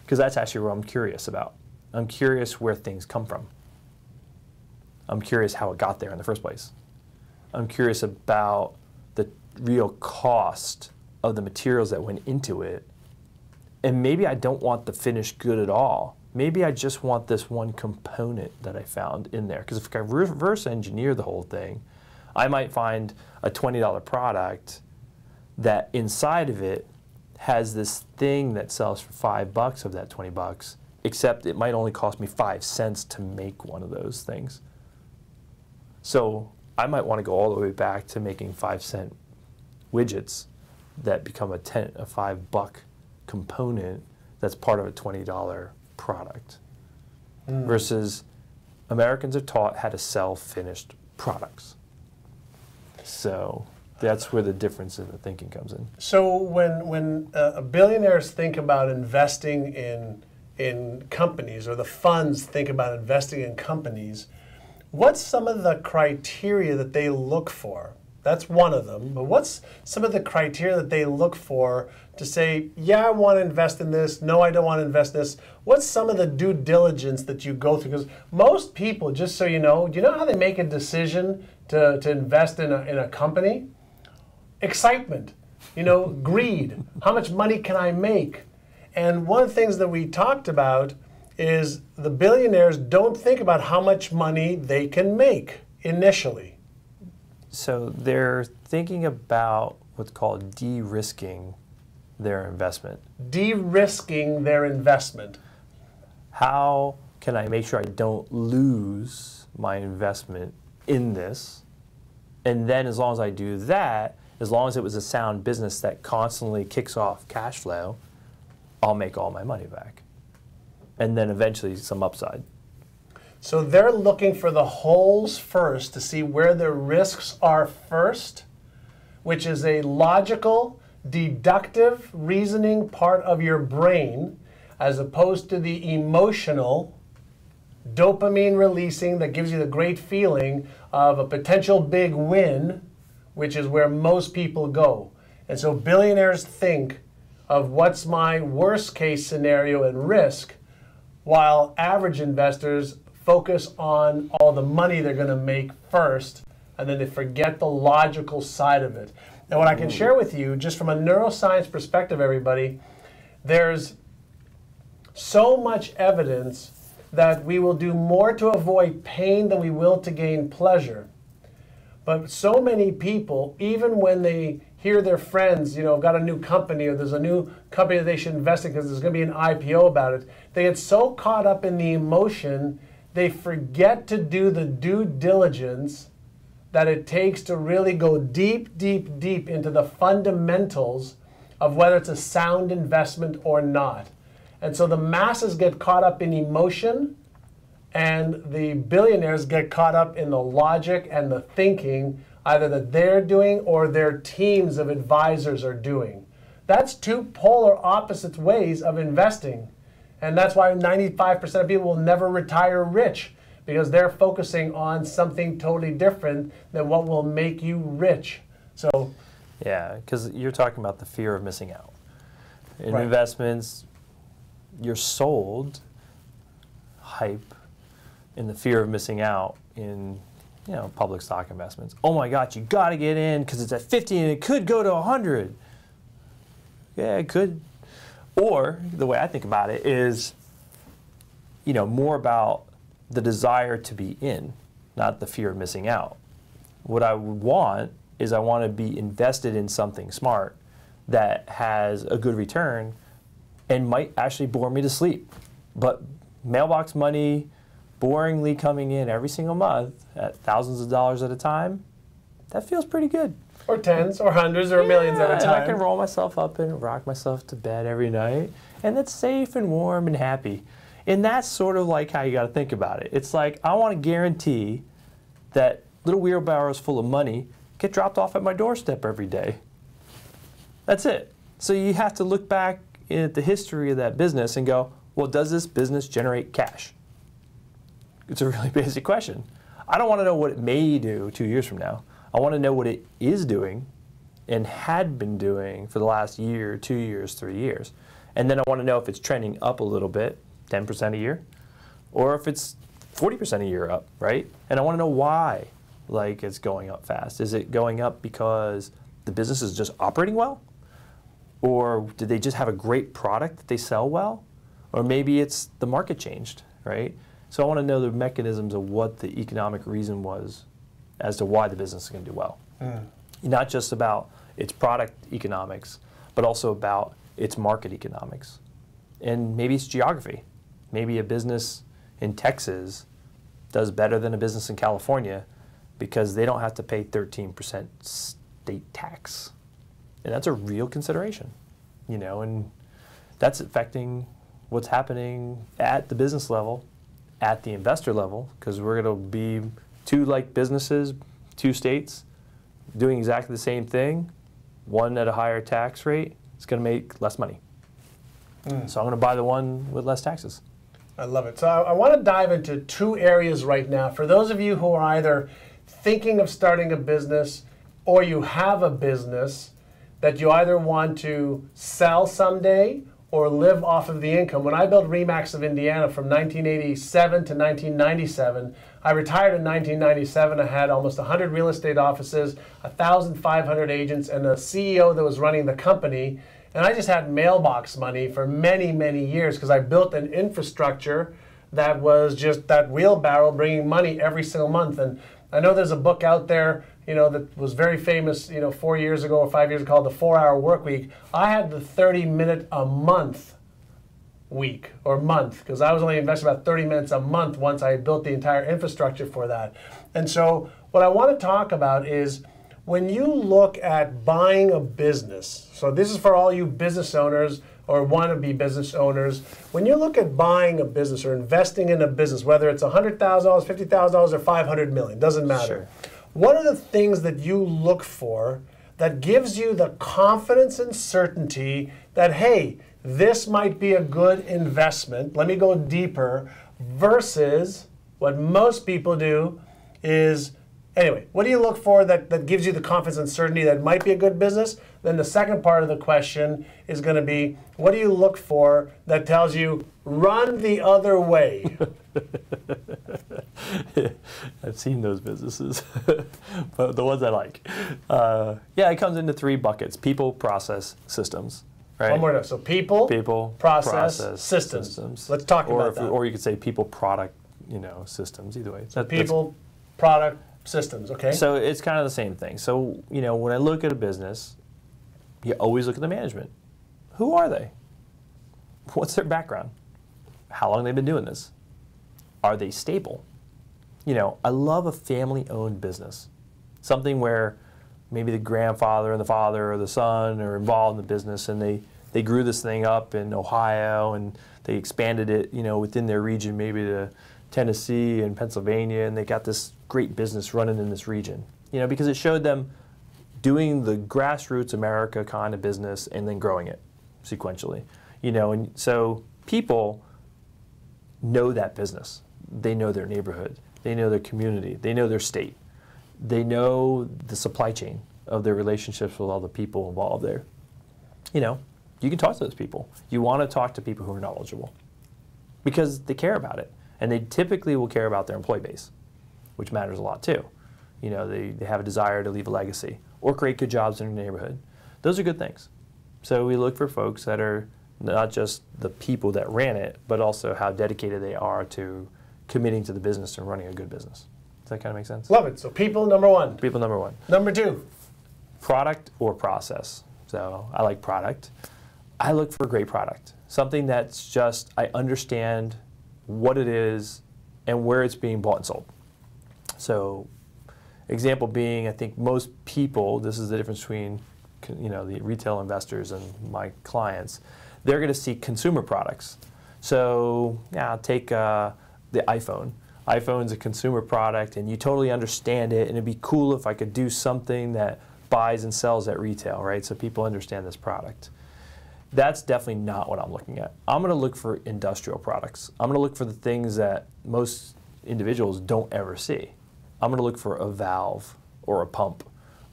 S2: because that's actually what I'm curious about. I'm curious where things come from. I'm curious how it got there in the first place. I'm curious about the real cost of the materials that went into it. And maybe I don't want the finished good at all. Maybe I just want this one component that I found in there. Because if I reverse engineer the whole thing, I might find a $20 product that inside of it has this thing that sells for $5 of that 20 bucks, except it might only cost me 5 cents to make one of those things. So I might want to go all the way back to making 5-cent widgets that become a $5 component that's part of a $20 product. Versus Americans are taught how to sell finished products. So that's where the difference in the thinking comes in.
S1: So when billionaires think about investing in companies, or the funds think about investing in companies, what's some of the criteria that they look for? That's one of them, but what's some of the criteria that they look for to say, yeah, I want to invest in this, no, I don't want to invest in this? What's some of the due diligence that you go through? Because most people, just so you know how they make a decision to invest in a company? Excitement, greed. How much money can I make? And one of the things that we talked about is the billionaires don't think about how much money they can make initially.
S2: So they're thinking about what's called de-risking their investment.
S1: De-risking their investment.
S2: How can I make sure I don't lose my investment in this? And then as long as I do that, as long as it was a sound business that constantly kicks off cash flow, I'll make all my money back. And then eventually some upside.
S1: So they're looking for the holes first to see where the risks are first, which is a logical, deductive reasoning part of your brain, as opposed to the emotional, dopamine releasing that gives you the great feeling of a potential big win, which is where most people go. And so billionaires think of what's my worst case scenario and risk, while average investors focus on all the money they're going to make first, and then they forget the logical side of it. And what I can share with you, just from a neuroscience perspective, everybody, there's so much evidence that we will do more to avoid pain than we will to gain pleasure. But so many people, even when they hear their friends, have got a new company, or there's a new company that they should invest in because there's going to be an IPO about it, they get so caught up in the emotion, they forget to do the due diligence that it takes to really go deep, deep, deep into the fundamentals of whether it's a sound investment or not. And so the masses get caught up in emotion, and the billionaires get caught up in the logic and the thinking, either that they're doing or their teams of advisors are doing. That's two polar opposite ways of investing. And that's why 95% of people will never retire rich, because they're focusing on something totally different than what will make you rich. So,
S2: yeah, because you're talking about the fear of missing out. In
S1: Right.
S2: investments, you're sold hype in the fear of missing out in public stock investments. Oh my God, you got to get in because it's at 50 and it could go to 100. Yeah, it could. Or the way I think about it is, more about the desire to be in, not the fear of missing out. What I would want is I want to be invested in something smart that has a good return and might actually bore me to sleep. But mailbox money boringly coming in every single month at thousands of dollars at a time, that feels pretty good.
S1: or tens or hundreds or millions at a
S2: And
S1: time.
S2: I can roll myself up and rock myself to bed every night, and it's safe and warm and happy. And that's sort of like how you got to think about it. It's like, I want to guarantee that little wheelbarrows full of money get dropped off at my doorstep every day. That's it. So you have to look back at the history of that business and go, well, does this business generate cash? It's a really basic question. I don't want to know what it may do 2 years from now. I want to know what it is doing and had been doing for the last year, 2 years, 3 years. And then I want to know if it's trending up a little bit, 10% a year, or if it's 40% a year up, right? And I want to know why, like, it's going up fast. Is it going up because the business is just operating well? Or did they just have a great product that they sell well? Or maybe it's the market changed, right? So I want to know the mechanisms of what the economic reason was as to why the business is going to do well. Not just about its product economics, but also about its market economics. And maybe it's geography. Maybe a business in Texas does better than a business in California because they don't have to pay 13% state tax. And that's a real consideration, you know, and that's affecting what's happening at the business level, at the investor level, because we're going to be two like businesses, two states, doing exactly the same thing, one at a higher tax rate, it's going to make less money. So I'm going to buy the one with less taxes.
S1: I love it. So I want to dive into two areas right now. For those of you who are either thinking of starting a business or you have a business that you either want to sell someday or live off of the income. When I built RE/MAX of Indiana from 1987 to 1997, I retired in 1997. I had almost 100 real estate offices, 1,500 agents, and a CEO that was running the company. And I just had mailbox money for many, many years because I built an infrastructure that was just that wheelbarrow bringing money every single month. And I know there's a book out there, you know, that was very famous, you know, 4 years ago or 5 years ago called The 4-Hour Workweek. I had the 30-minute a month week or month because I was only investing about 30 minutes a month once I built the entire infrastructure for that. And so what I want to talk about is when you look at buying a business, so this is for all you business owners or wannabe business owners, when you look at buying a business or investing in a business, whether it's $100,000, $50,000, or $500 million, doesn't matter.
S2: Sure.
S1: What are the things that you look for that gives you the confidence and certainty that, hey, this might be a good investment, let me go deeper, versus what most people do is Anyway, what do you look for that gives you the confidence and certainty that it might be a good business? Then the second part of the question is going to be, what do you look for that tells you, run the other way?
S2: I've seen those businesses, but the ones I like. Yeah, it comes into 3 buckets: people, process, systems. Right?
S1: One more time. So people, process, systems. Let's talk about that.
S2: Or you could say people, product, systems. Either way.
S1: People, product, systems. Okay.
S2: So it's kind of the same thing. So when I look at a business, you always look at the management. Who are they? What's their background? How long they've been doing this? Are they stable? I love a family-owned business. Something where maybe the grandfather and the father or the son are involved in the business, and they grew this thing up in Ohio, and they expanded it, within their region, maybe to Tennessee and Pennsylvania, and they got this great business running in this region. Because it showed them doing the grassroots America kind of business and then growing it sequentially. And so people know that business. They know their neighborhood. They know their community. They know their state. They know the supply chain of their relationships with all the people involved there. You can talk to those people. You want to talk to people who are knowledgeable because they care about it. And they typically will care about their employee base, which matters a lot too. They have a desire to leave a legacy or create good jobs in their neighborhood. Those are good things. So we look for folks that are not just the people that ran it, but also how dedicated they are to committing to the business and running a good business. Does that kind of make sense?
S1: Love it. So people, number 1.
S2: People, number 1.
S1: Number 2.
S2: Product or process. So I like product. I look for a great product. Something that's just, I understand what it is and where it's being bought and sold. So example being, I think most people, this is the difference between the retail investors and my clients, they're going to see consumer products. So yeah, take the iPhone. iPhone's a consumer product, and you totally understand it, and it'd be cool if I could do something that buys and sells at retail, right? So people understand this product. That's definitely not what I'm looking at. I'm going to look for industrial products. I'm going to look for the things that most individuals don't ever see. I'm going to look for a valve or a pump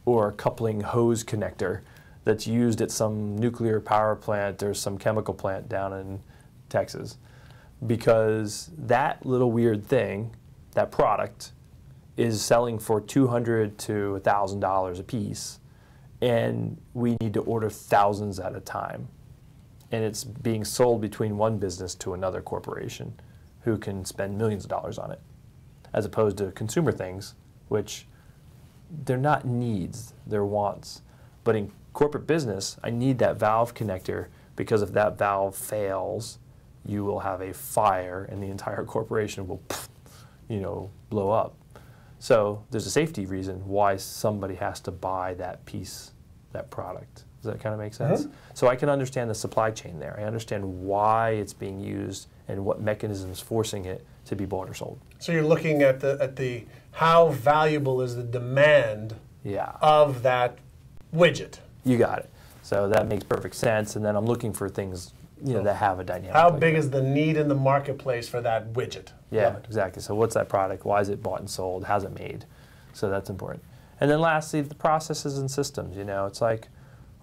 S2: or a coupling hose connector that's used at some nuclear power plant or some chemical plant down in Texas. Because that little weird thing, that product, is selling for $200 to $1,000 a piece, and we need to order thousands at a time. And it's being sold between one business to another corporation who can spend millions of dollars on it, as opposed to consumer things, which they're not needs, they're wants. But in corporate business, I need that valve connector, because if that valve fails, you will have a fire and the entire corporation will, blow up. So there's a safety reason why somebody has to buy that piece, that product. Does that kind of make sense? Mm-hmm. So I can understand the supply chain there. I understand why it's being used and what mechanisms forcing it to be bought or sold.
S1: So you're looking at the how valuable is the demand of that widget.
S2: You got it. So that makes perfect sense. And then I'm looking for things that have a dynamic.
S1: How big is the need in the marketplace for that widget?
S2: Yeah, exactly. So what's that product? Why is it bought and sold? How's it made? So that's important. And then lastly, the processes and systems. It's like,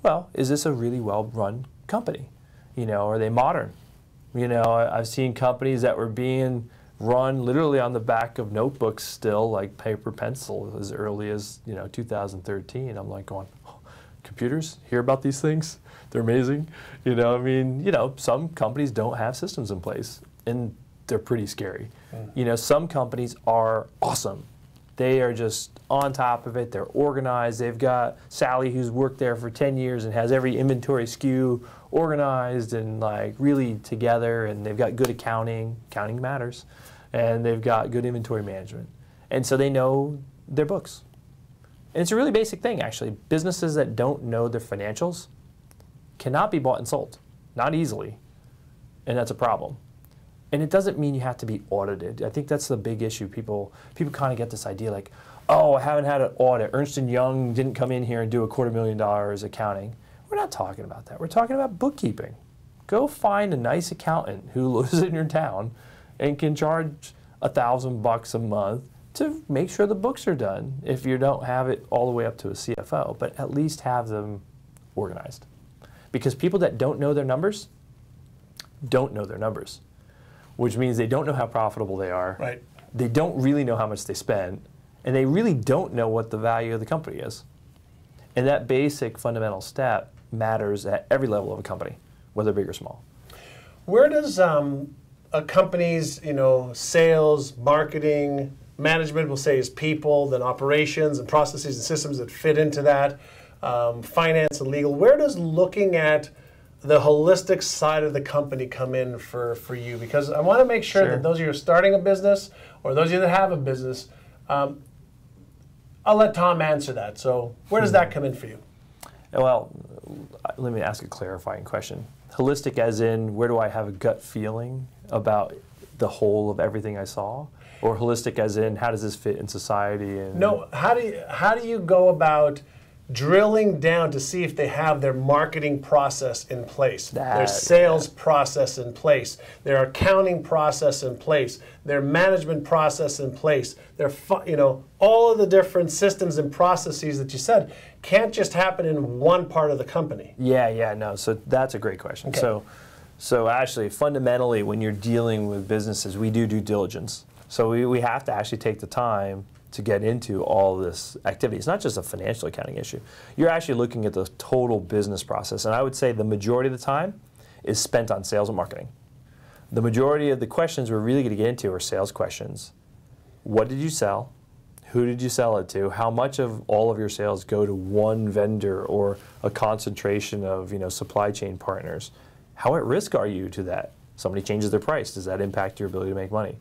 S2: well, is this a really well-run company? Are they modern? I've seen companies that were being run literally on the back of notebooks still, like paper pencil, as early as 2013. I'm like going, oh, computers? Hear about these things? They're amazing. Some companies don't have systems in place, and they're pretty scary. Some companies are awesome. They are just on top of it. They're organized. They've got Sally, who's worked there for 10 years and has every inventory SKU organized and like really together, and they've got good accounting. Accounting matters. And they've got good inventory management. And so they know their books. And it's a really basic thing, actually. Businesses that don't know their financials cannot be bought and sold. Not easily. And that's a problem. And it doesn't mean you have to be audited. I think that's the big issue. People kind of get this idea like, oh, I haven't had an audit. Ernst & Young didn't come in here and do $250,000 accounting. We're not talking about that. We're talking about bookkeeping. Go find a nice accountant who lives in your town and can charge $1,000 a month to make sure the books are done if you don't have it all the way up to a CFO, but at least have them organized. Because people that don't know their numbers don't know their numbers, which means they don't know how profitable they are.
S1: Right.
S2: They don't really know how much they spend, and they really don't know what the value of the company is. And that basic fundamental step matters at every level of a company, whether big or small.
S1: Where does a company's sales, marketing, management, we'll say, is people, then operations and processes and systems that fit into that, finance and legal, where does looking at the holistic side of the company come in for you? Because I want to make sure that those of you who are starting a business or those of you that have a business, I'll let Tom answer that. So where does that come in for you?
S2: Well, let me ask a clarifying question. Holistic as in, where do I have a gut feeling about the whole of everything I saw? Or holistic as in, how does this fit in society? And
S1: no, how do you go about drilling down to see if they have their marketing process in place, their sales process in place, their accounting process in place, their management process in place, their all of the different systems and processes that you said can't just happen in one part of the company.
S2: No. So that's a great question. Okay. So actually, fundamentally, when you're dealing with businesses, we do due diligence. So we have to actually take the time to get into all this activity. It's not just a financial accounting issue. You're actually looking at the total business process. And I would say the majority of the time is spent on sales and marketing. The majority of the questions we're really going to get into are sales questions. What did you sell? Who did you sell it to? How much of all of your sales go to one vendor or a concentration of supply chain partners? How at risk are you to that? Somebody changes their price. Does that impact your ability to make money?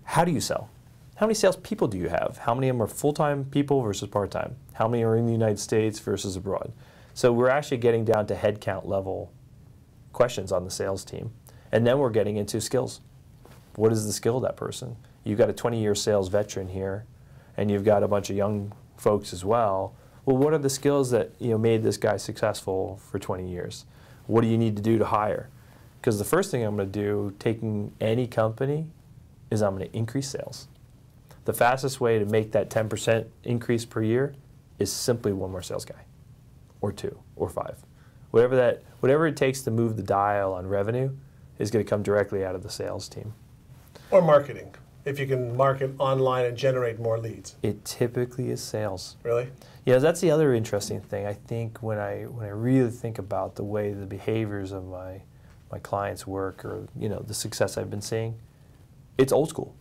S2: How do you sell? How many salespeople do you have? How many of them are full-time people versus part-time? How many are in the United States versus abroad? So we're actually getting down to headcount level questions on the sales team. And then we're getting into skills. What is the skill of that person? You've got a 20-year sales veteran here, and you've got a bunch of young folks as well. Well, what are the skills that made this guy successful for 20 years? What do you need to do to hire? Because the first thing I'm going to do, taking any company, is I'm going to increase sales. The fastest way to make that 10% increase per year is simply one more sales guy, or two, or five. Whatever it takes to move the dial on revenue is going to come directly out of the sales team.
S1: Or marketing, if you can market online and generate more leads.
S2: It typically is sales.
S1: Really?
S2: Yeah, that's the other interesting thing. I think when I really think about the way the behaviors of my clients work, or the success I've been seeing, it's old school.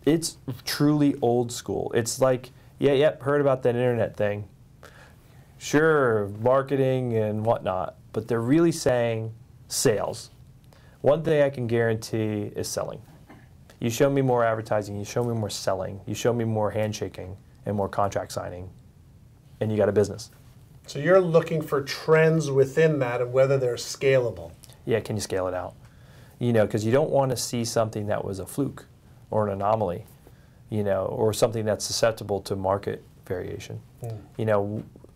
S2: It's truly old school. It's like, heard about that internet thing. Sure, marketing and whatnot, but they're really saying sales. One thing I can guarantee is selling. You show me more advertising, you show me more selling, you show me more handshaking and more contract signing, and you got a business.
S1: So you're looking for trends within that and whether they're scalable.
S2: Yeah, can you scale it out? Because you don't want to see something that was a fluke or an anomaly, or something that's susceptible to market variation.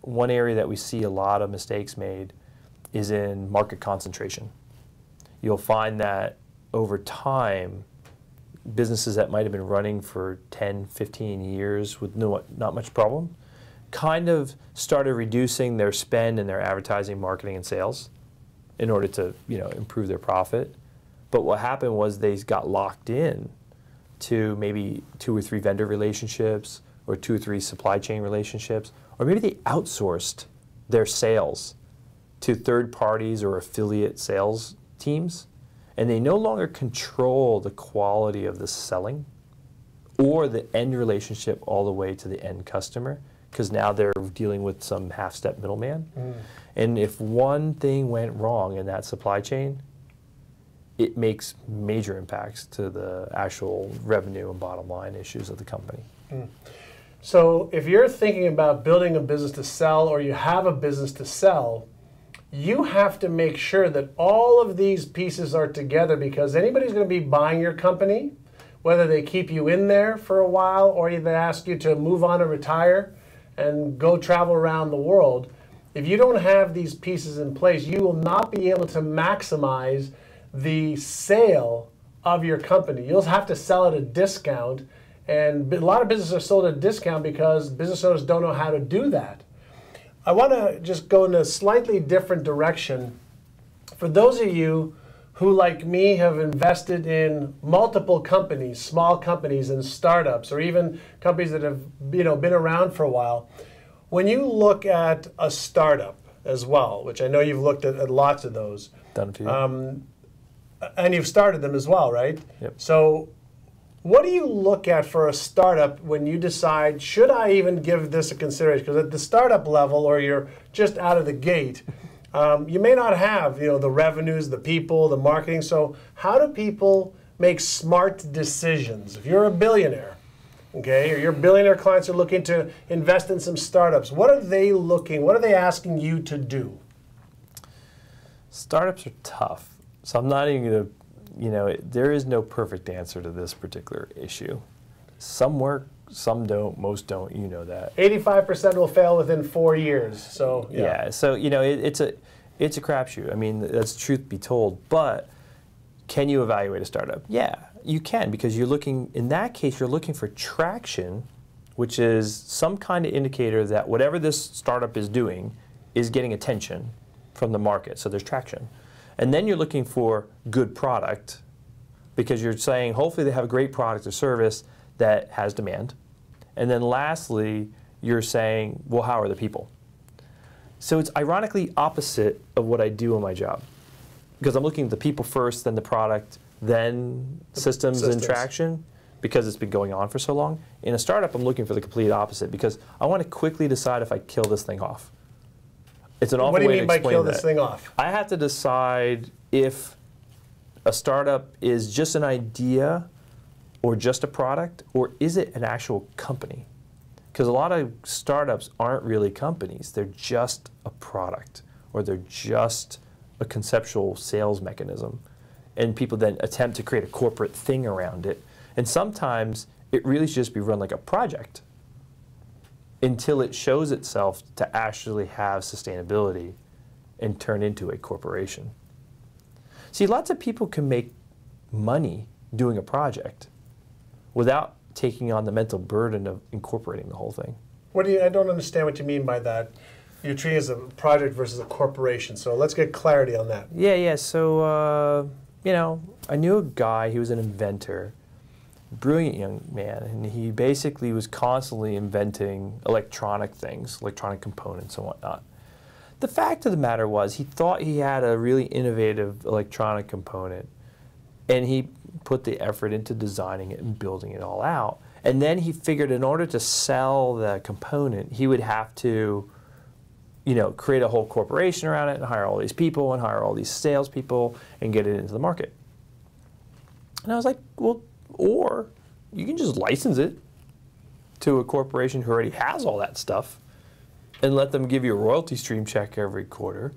S2: One area that we see a lot of mistakes made is in market concentration. You'll find that over time, businesses that might have been running for 10, 15 years with not much problem kind of started reducing their spend in their advertising, marketing, and sales in order to improve their profit. But what happened was they got locked in to maybe 2 or 3 vendor relationships or 2 or 3 supply chain relationships, or maybe they outsourced their sales to third parties or affiliate sales teams, and they no longer control the quality of the selling or the end relationship all the way to the end customer, because now they're dealing with some half-step middleman. And if one thing went wrong in that supply chain, it makes major impacts to the actual revenue and bottom line issues of the company.
S1: So if you're thinking about building a business to sell, or you have a business to sell, you have to make sure that all of these pieces are together, because anybody's going to be buying your company, whether they keep you in there for a while or they ask you to move on and retire and go travel around the world. If you don't have these pieces in place, you will not be able to maximize the sale of your company. You'll have to sell at a discount, And a lot of businesses are sold at a discount because business owners don't know how to do that. I want to just go in a slightly different direction. For those of you who, like me, have invested in multiple companies, small companies and startups, or even companies that have been around for a while, when you look at a startup as well, which I know you've looked at lots of those,
S2: Done a few.
S1: and you've started them as well, right?
S2: Yep.
S1: So what do you look at for a startup when you decide, should I even give this a consideration? Because at the startup level, or you're just out of the gate, you may not have the revenues, the people, the marketing. So how do people make smart decisions? If you're a billionaire, okay, or your billionaire clients are looking to invest in some startups, what are they asking you to do?
S2: Startups are tough. So I'm not even going to, there is no perfect answer to this particular issue. Some work, some don't, most don't, you know that.
S1: 85% will fail within 4 years, so
S2: yeah. So, it's a crapshoot. I mean, that's truth be told, but can you evaluate a startup? Yeah, you can, because in that case, you're looking for traction, which is some kind of indicator that whatever this startup is doing is getting attention from the market, so there's traction. And then you're looking for good product, because you're saying hopefully they have a great product or service that has demand. And then lastly, you're saying, well, how are the people? So it's ironically opposite of what I do in my job, because I'm looking at the people first, then the product, then systems and traction, because it's been going on for so long. In a startup, I'm looking for the complete opposite, because I want to quickly decide if I kill this thing off. It's an awful way to explain that.
S1: What do you mean by kill this thing off?
S2: I have to decide if a startup is just an idea or just a product, or is it an actual company? Because a lot of startups aren't really companies. They're just a product, or they're just a conceptual sales mechanism. And people then attempt to create a corporate thing around it. And sometimes it really should just be run like a project until it shows itself to actually have sustainability and turn into a corporation. See, lots of people can make money doing a project without taking on the mental burden of incorporating the whole thing.
S1: I don't understand what you mean by that. You're treating it as a project versus a corporation, so let's get clarity on that.
S2: Yeah, so, I knew a guy, he was an inventor, brilliant young man, and he basically was constantly inventing electronic things, electronic components and whatnot. The fact of the matter was, he thought he had a really innovative electronic component, and he put the effort into designing it and building it all out. And then he figured in order to sell the component, he would have to, create a whole corporation around it and hire all these people and hire all these salespeople and get it into the market. And I was like, well, or you can just license it to a corporation who already has all that stuff and let them give you a royalty stream check every quarter.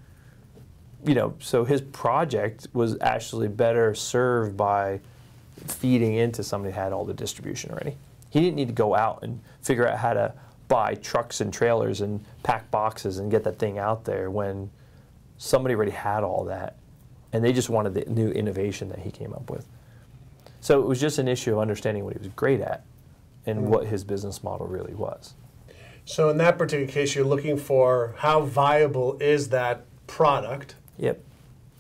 S2: So his project was actually better served by feeding into somebody who had all the distribution already. He didn't need to go out and figure out how to buy trucks and trailers and pack boxes and get that thing out there when somebody already had all that, and they just wanted the new innovation that he came up with. So it was just an issue of understanding what he was great at and what his business model really was.
S1: So in that particular case, you're looking for how viable is that product.
S2: Yep.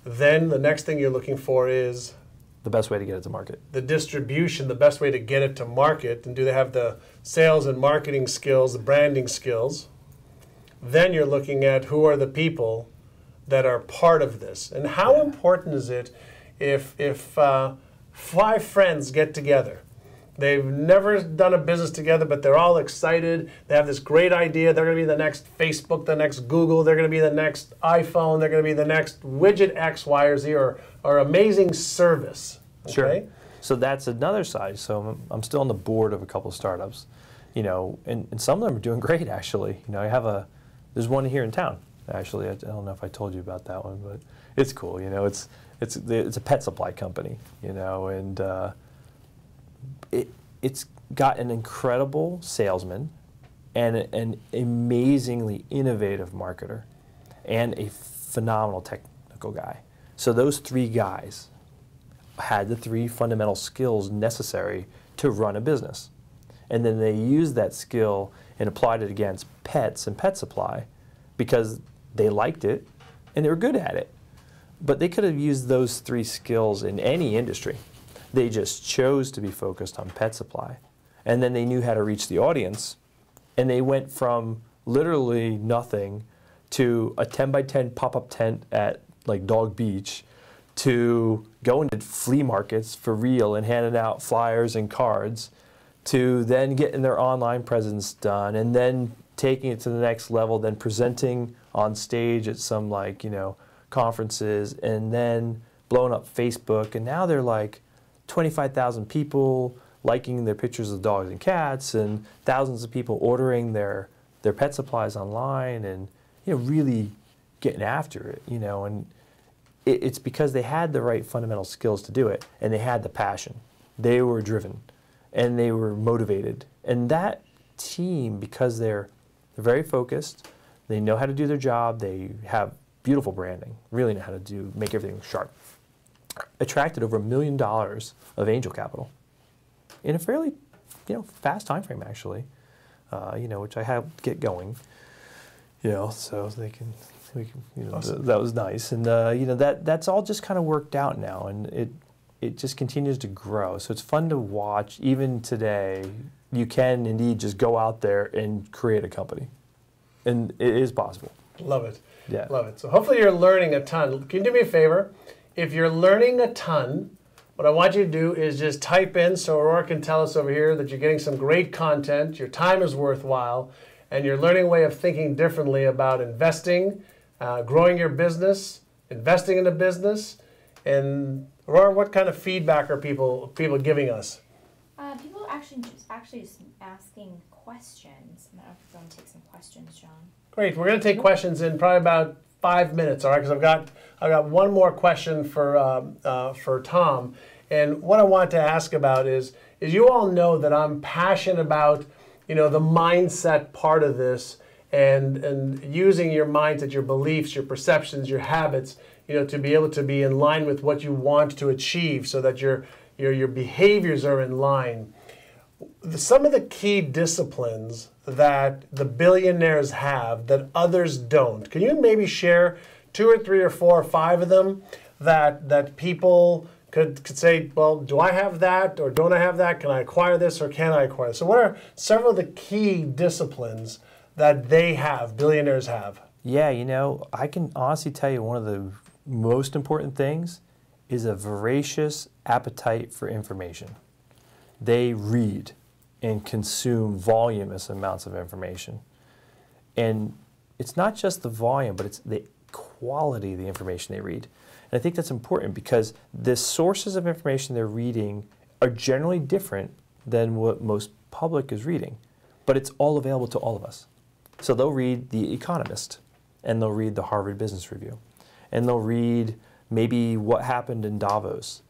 S1: Then the next thing you're looking for is
S2: the best way to get it to market.
S1: The distribution, the best way to get it to market, and do they have the sales and marketing skills, the branding skills? Then you're looking at who are the people that are part of this. And how important is it if 5 friends get together? They've never done a business together, but they're all excited. They have this great idea. They're going to be the next Facebook, the next Google. They're going to be the next iPhone. They're going to be the next widget X, Y, or Z, or amazing service. Okay?
S2: Sure. So that's another side. So I'm still on the board of a couple of startups, and some of them are doing great, actually. There's one here in town, actually. I don't know if I told you about that one, but it's cool. It's a pet supply company, and it's got an incredible salesman and an amazingly innovative marketer and a phenomenal technical guy. So those 3 guys had the 3 fundamental skills necessary to run a business. And then they used that skill and applied it against pets and pet supply because they liked it and they were good at it. But they could have used those 3 skills in any industry. They just chose to be focused on pet supply. And then they knew how to reach the audience. And they went from literally nothing to a 10 by 10 pop-up tent at like Dog Beach to going to flea markets for real and handing out flyers and cards to then getting their online presence done and then taking it to the next level, then presenting on stage at some like, conferences and then blowing up Facebook. And now they're like 25,000 people liking their pictures of dogs and cats and thousands of people ordering their pet supplies online and, really getting after it, and it's because they had the right fundamental skills to do it and they had the passion. They were driven and they were motivated. And that team, because they're very focused, they know how to do their job, they have beautiful branding, really know how to make everything sharp, attracted over $1 million of angel capital in a fairly, fast time frame actually, which I have to get going, so awesome. That was nice, and that's all just kind of worked out now, and it just continues to grow. So it's fun to watch. Even today, you can indeed just go out there and create a company, and it is possible.
S1: Love it.
S2: Yeah.
S1: Love it. So hopefully you're learning a ton. Can you do me a favor? If you're learning a ton, what I want you to do is just type in so Aurora can tell us over here that you're getting some great content, your time is worthwhile, and you're learning a way of thinking differently about investing, growing your business, investing in a business. And Aurora, what kind of feedback are people giving us?
S3: People are actually just asking questions. I don't know if you want to take some questions, John.
S1: Great. We're going to take questions in probably about 5 minutes, all right? Because I've got one more question for Tom, and what I want to ask about is you all know that I'm passionate about the mindset part of this, and using your mindset, your beliefs, your perceptions, your habits, to be able to be in line with what you want to achieve, so that your behaviors are in line. Some of the key disciplines that the billionaires have that others don't. Can you maybe share 2 or 3 or 4 or 5 of them that people could say, well, do I have that or don't I have that? Can I acquire this or can I acquire this? So what are several of the key disciplines that they have, billionaires have?
S2: Yeah, I can honestly tell you one of the most important things is a voracious appetite for information. They read and consume voluminous amounts of information. And it's not just the volume, but it's the quality of the information they read. And I think that's important because the sources of information they're reading are generally different than what most public is reading. But it's all available to all of us. So they'll read The Economist, and they'll read the Harvard Business Review, and they'll read maybe what happened in Davos.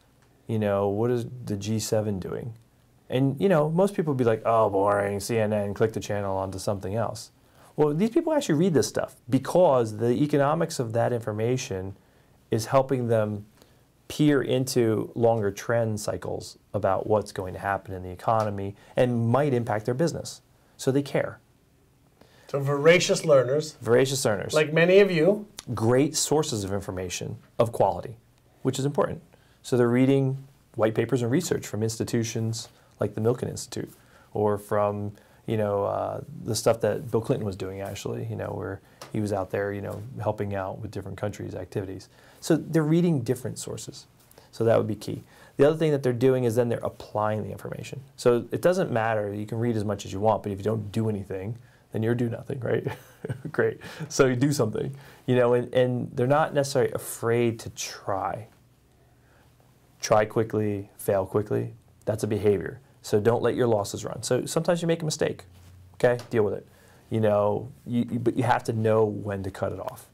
S2: What is the G7 doing? And, most people would be like, oh, boring, CNN, click the channel onto something else. Well, these people actually read this stuff because the economics of that information is helping them peer into longer trend cycles about what's going to happen in the economy and might impact their business. So they care.
S1: So voracious learners.
S2: Voracious learners.
S1: Like many of you.
S2: Great sources of information of quality, which is important. So they're reading white papers and research from institutions like the Milken Institute, or from the stuff that Bill Clinton was doing actually, where he was out there, helping out with different countries' activities. So they're reading different sources. So that would be key. The other thing that they're doing is then they're applying the information. So it doesn't matter, you can read as much as you want, but if you don't do anything, then you're do nothing, right? Great. So you do something, and they're not necessarily afraid to try. Try quickly, fail quickly. That's a behavior. So don't let your losses run. So sometimes you make a mistake, okay? Deal with it. But you have to know when to cut it off.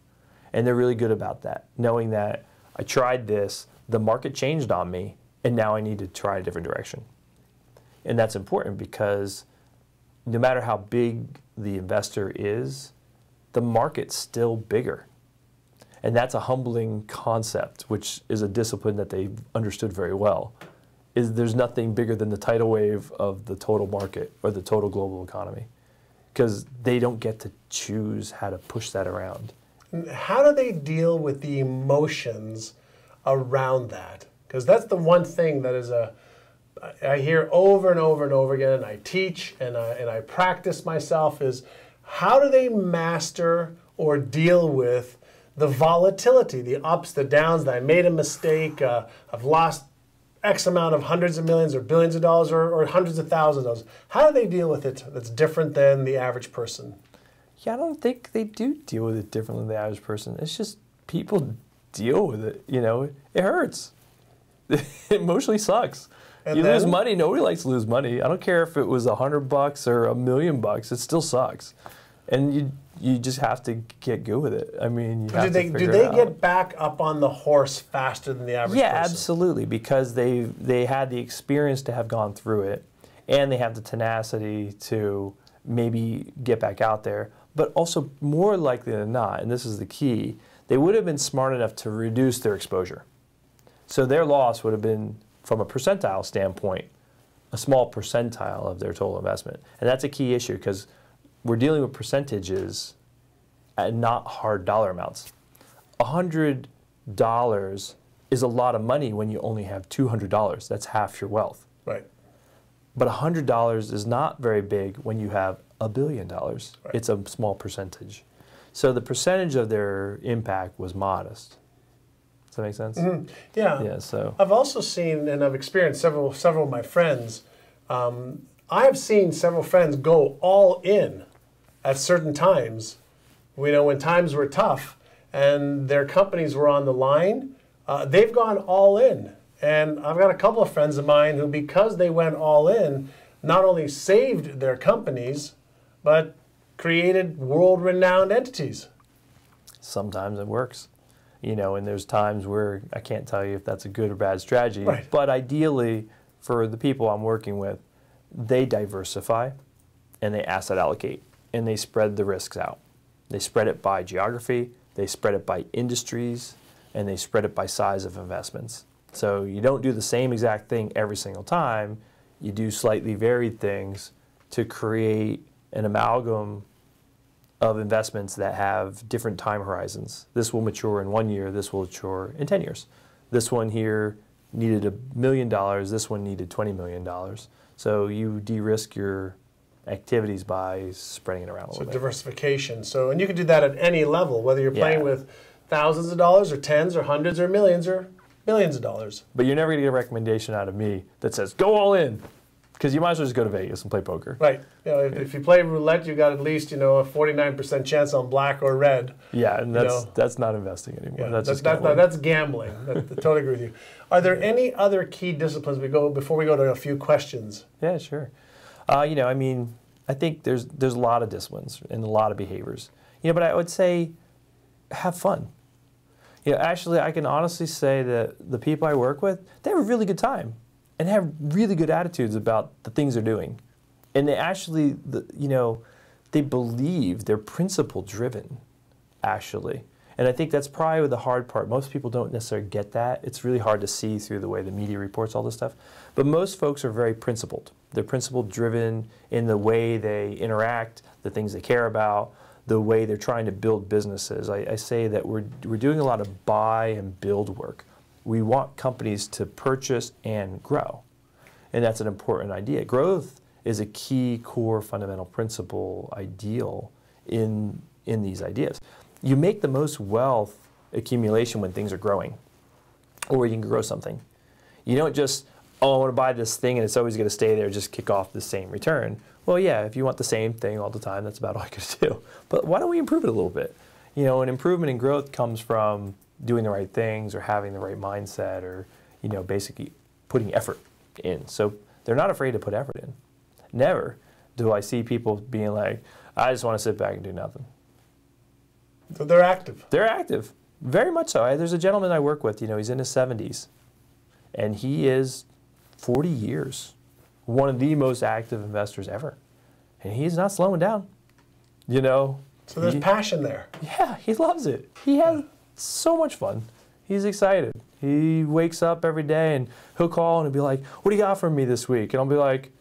S2: And they're really good about that, knowing that I tried this, the market changed on me, and now I need to try a different direction. And that's important because no matter how big the investor is, the market's still bigger. And that's a humbling concept, which is a discipline that they've understood very well, is there's nothing bigger than the tidal wave of the total market or the total global economy, because they don't get to choose how to push that around.
S1: How do they deal with the emotions around that? Because that's the one thing that is I hear over and over and over again, and I teach and I practice myself, is how do they master or deal with the volatility, the ups, the downs, that I made a mistake, I've lost X amount of hundreds of millions or billions of dollars or hundreds of thousands of dollars. How do they deal with it that's different than the average person?
S2: Yeah, I don't think they do deal with it differently than the average person. It's just people deal with it. You know, it hurts. It emotionally sucks.
S1: And
S2: you
S1: then,
S2: lose money. Nobody likes to lose money. I don't care if it was $100 or $1 million. It still sucks, and you just have to get good with it. I mean, you have to figure it out.
S1: Do they get back up on the horse faster than the average person?
S2: Yeah, absolutely, because they had the experience to have gone through it, and they have the tenacity to maybe get back out there. But also, more likely than not, and this is the key, they would have been smart enough to reduce their exposure. So their loss would have been, from a percentile standpoint, a small percentile of their total investment. And that's a key issue, because we're dealing with percentages and not hard dollar amounts. $100 is a lot of money when you only have $200. That's half your wealth.
S1: Right.
S2: But $100 is not very big when you have $1 billion.
S1: Right.
S2: It's a small percentage. So the percentage of their impact was modest. Does that make sense?
S1: Mm-hmm. Yeah.
S2: Yeah. So
S1: I've also seen, and I've experienced several of my friends. I have seen several friends go all in at certain times. You know, when times were tough and their companies were on the line, they've gone all in. And I've got a couple of friends of mine who, because they went all in, not only saved their companies, but created world-renowned entities.
S2: sometimes it works. You know, and there's times where I can't tell you if that's a good or bad strategy.
S1: Right.
S2: But ideally, for the people I'm working with, they diversify and they asset allocate and they spread the risks out. They spread it by geography, they spread it by industries, and they spread it by size of investments. So you don't do the same exact thing every single time. You do slightly varied things to create an amalgam of investments that have different time horizons. This will mature in 1 year, this will mature in 10 years. This one here needed $1 million, this one needed $20 million. So you de-risk your activities by spreading it around a little bit.
S1: So diversification. So, and you can do that at any level, whether you're playing
S2: Yeah.
S1: with thousands of dollars or tens or hundreds or millions of dollars.
S2: But you're never going to get a recommendation out of me that says, go all in. Because you might as well just go to Vegas and play poker.
S1: Right. You know, if you play roulette, you've got at least, a 49% chance on black or red.
S2: Yeah, and that's not investing anymore.
S1: Yeah,
S2: that's just gambling.
S1: that's gambling. I totally agree with you. Are there any other key disciplines before we go to a few questions?
S2: Yeah, sure. I mean, I think there's a lot of disciplines and a lot of behaviors. But I would say have fun. Actually, I can honestly say that the people I work with, they have a really good time and have really good attitudes about the things they're doing. And they actually, they believe, they're principle driven, actually. And I think that's probably the hard part. Most people don't necessarily get that. It's really hard to see through the way the media reports all this stuff. But most folks are very principled. They're principle driven in the way they interact, the things they care about, the way they're trying to build businesses. I say that we're doing a lot of buy and build work. We want companies to purchase and grow. And that's an important idea. Growth is a key core fundamental principle ideal in these ideas. You make the most wealth accumulation when things are growing, or you can grow something. You don't just, I want to buy this thing and it's always going to stay there, just kick off the same return. Well, yeah, if you want the same thing all the time, that's about all you could do. But why don't we improve it a little bit? An improvement in growth comes from doing the right things or having the right mindset or, basically putting effort in. So they're not afraid to put effort in. Never do I see people being like, I just want to sit back and do nothing.
S1: So they're active.
S2: They're active, very much so. There's a gentleman I work with, he's in his 70s, and he is 40 years, one of the most active investors ever. And he's not slowing down,
S1: So there's passion there.
S2: Yeah, he loves it. He has so much fun. he's excited. He wakes up every day and he'll call and he'll be like, what do you got for me this week? And I'll be like,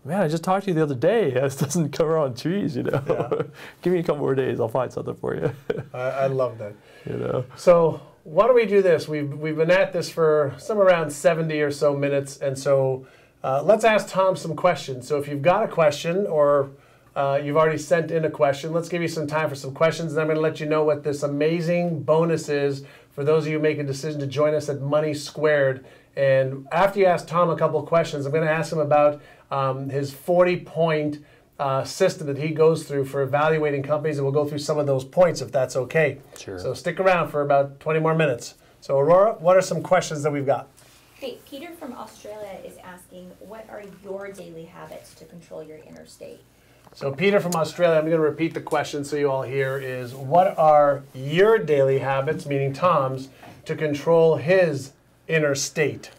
S2: man, I just talked to you the other day. This doesn't cover on trees, you know. Yeah. Give me a couple more days. I'll find something for you.
S1: I love that.
S2: You know.
S1: So why don't we do this? We've been at this for somewhere around 70 or so minutes, and so let's ask Tom some questions. So if you've got a question or you've already sent in a question, let's give you some time for some questions, and I'm going to let you know what this amazing bonus is for those of you who make a decision to join us at Money Squared. And after you ask Tom a couple of questions, I'm going to ask him about his 40-point system that he goes through for evaluating companies, and we'll go through some of those points if that's okay.
S2: Sure.
S1: So stick around for about 20 more minutes. So Aurora, what are some questions that we've got?
S3: Great. Peter from Australia is asking, what are your daily habits to control your inner state?
S1: So Peter from Australia, I'm going to repeat the question so you all hear, is what are your daily habits, meaning Tom's, to control his inner state?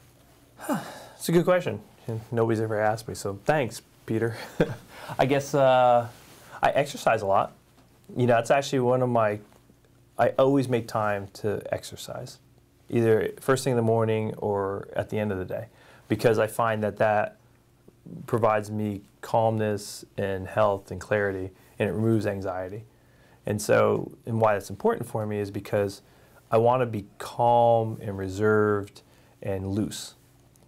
S2: It's a good question. Nobody's ever asked me, so thanks, Peter. I guess I exercise a lot. You know, it's actually one of my, I always make time to exercise, either first thing in the morning or at the end of the day, because I find that provides me calmness and health and clarity, and it removes anxiety. And so, and why that's important for me is because I want to be calm and reserved and loose.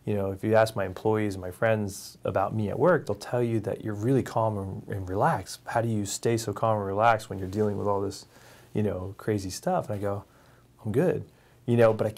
S2: You know, if you ask my employees and my friends about me at work, they'll tell you that you're really calm and relaxed. How do you stay so calm and relaxed when you're dealing with all this, you know, crazy stuff? And I go, I'm good. You know, but I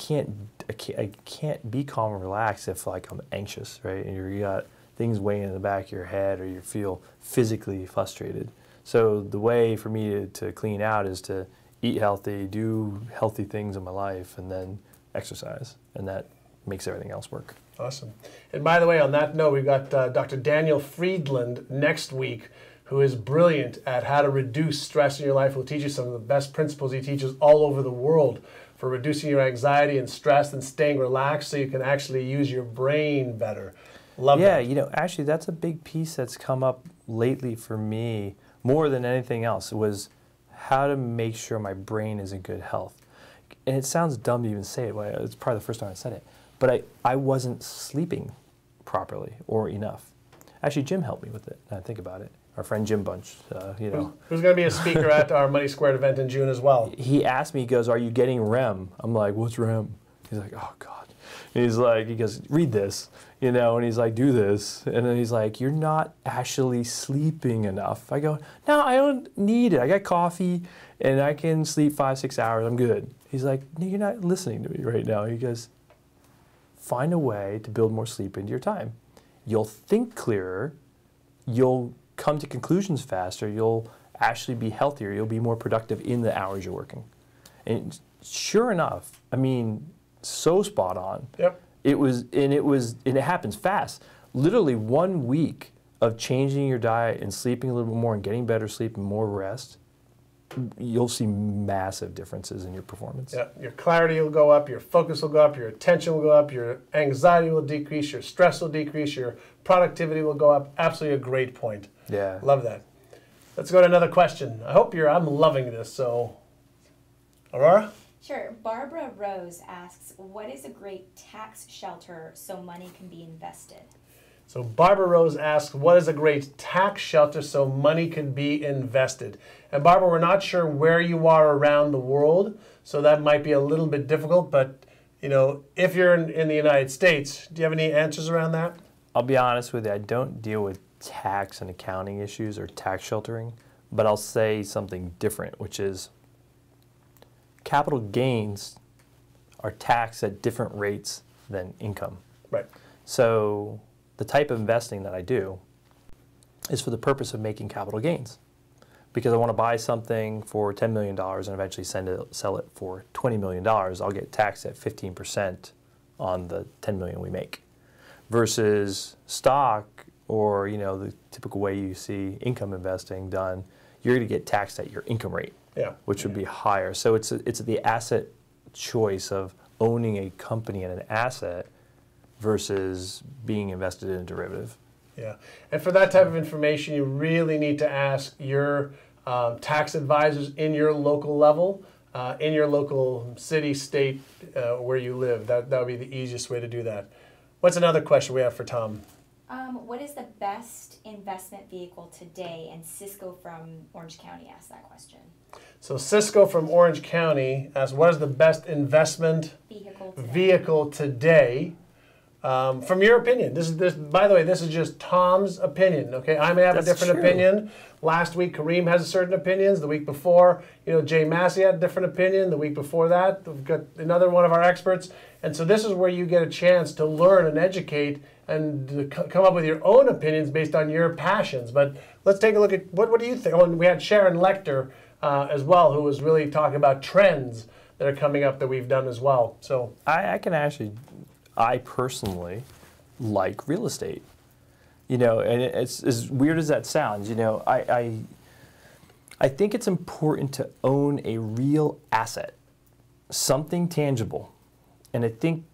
S2: can't be calm and relaxed if, like, I'm anxious, right? And you got things weighing in the back of your head, or you feel physically frustrated. So the way for me to clean out is to eat healthy, do healthy things in my life, and then exercise, and that makes everything else work.
S1: Awesome. And by the way, on that note, we've got Dr. Daniel Friedland next week, who is brilliant at how to reduce stress in your life. He'll teach you some of the best principles he teaches all over the world for reducing your anxiety and stress and staying relaxed so you can actually use your brain better. Love that.
S2: Yeah, you know, actually that's a big piece that's come up lately for me, more than anything else, was how to make sure my brain is in good health. And it sounds dumb to even say it, but it's probably the first time I said it. But I wasn't sleeping properly or enough. Actually, Jim helped me with it, now I think about it. Our friend Jim Bunch, you know.
S1: Who's going to be a speaker at our Money Squared event in June as well.
S2: He asked me, he goes, are you getting REM? I'm like, what's REM? He's like, oh God. And he's like, he goes, read this, you know, and he's like, do this. And then he's like, you're not actually sleeping enough. I go, no, I don't need it. I got coffee and I can sleep 5-6 hours. I'm good. He's like, no, you're not listening to me right now. He goes, find a way to build more sleep into your time. You'll think clearer. You'll come to conclusions faster. You'll actually be healthier. You'll be more productive in the hours you're working. And sure enough, I mean, so spot on.
S1: Yep.
S2: And it happens fast. Literally 1 week of changing your diet and sleeping a little bit more and getting better sleep and more rest, you'll see massive differences in your performance.
S1: Yeah, your clarity will go up, your focus will go up, your attention will go up, your anxiety will decrease, your stress will decrease, your productivity will go up. Absolutely a great point.
S2: Yeah.
S1: Love that. Let's go to another question. I'm loving this, so. Aurora?
S3: Sure. Barbara Rose asks, what is a great tax shelter so money can be invested?
S1: So Barbara Rose asks, what is a great tax shelter so money can be invested? And Barbara, we're not sure where you are around the world, so that might be a little bit difficult, but you know, if you're in the United States, do you have any answers around that?
S2: I'll be honest with you, I don't deal with tax and accounting issues or tax sheltering, but I'll say something different, which is capital gains are taxed at different rates than income.
S1: Right.
S2: So the type of investing that I do is for the purpose of making capital gains. Because I want to buy something for $10 million and eventually sell it for $20 million, I'll get taxed at 15% on the $10 million we make. Versus stock, or you know, the typical way you see income investing done, you're going to get taxed at your income rate, which would be higher. So it's the asset choice of owning a company and an asset versus being invested in a derivative.
S1: Yeah, and for that type of information, you really need to ask your tax advisors in your local level. in your local city, state, where you live. That would be the easiest way to do that. What's another question we have for Tom?
S3: What is the best investment vehicle today? And Cisco from Orange County asked that question.
S1: So Cisco from Orange County asks, what is the best investment vehicle today? From your opinion. By the way, this is just Tom's opinion. Okay, I may have a different opinion. Last week, Kareem has certain opinions. The week before, Jay Massey had a different opinion. The week before that, we've got another one of our experts. And so this is where you get a chance to learn and educate and to come up with your own opinions based on your passions. But let's take a look at what do you think? Oh, and we had Sharon Lecter as well, who was really talking about trends that are coming up that we've done as well. So
S2: I personally like real estate. And it's as weird as that sounds. I think it's important to own a real asset, something tangible. And I think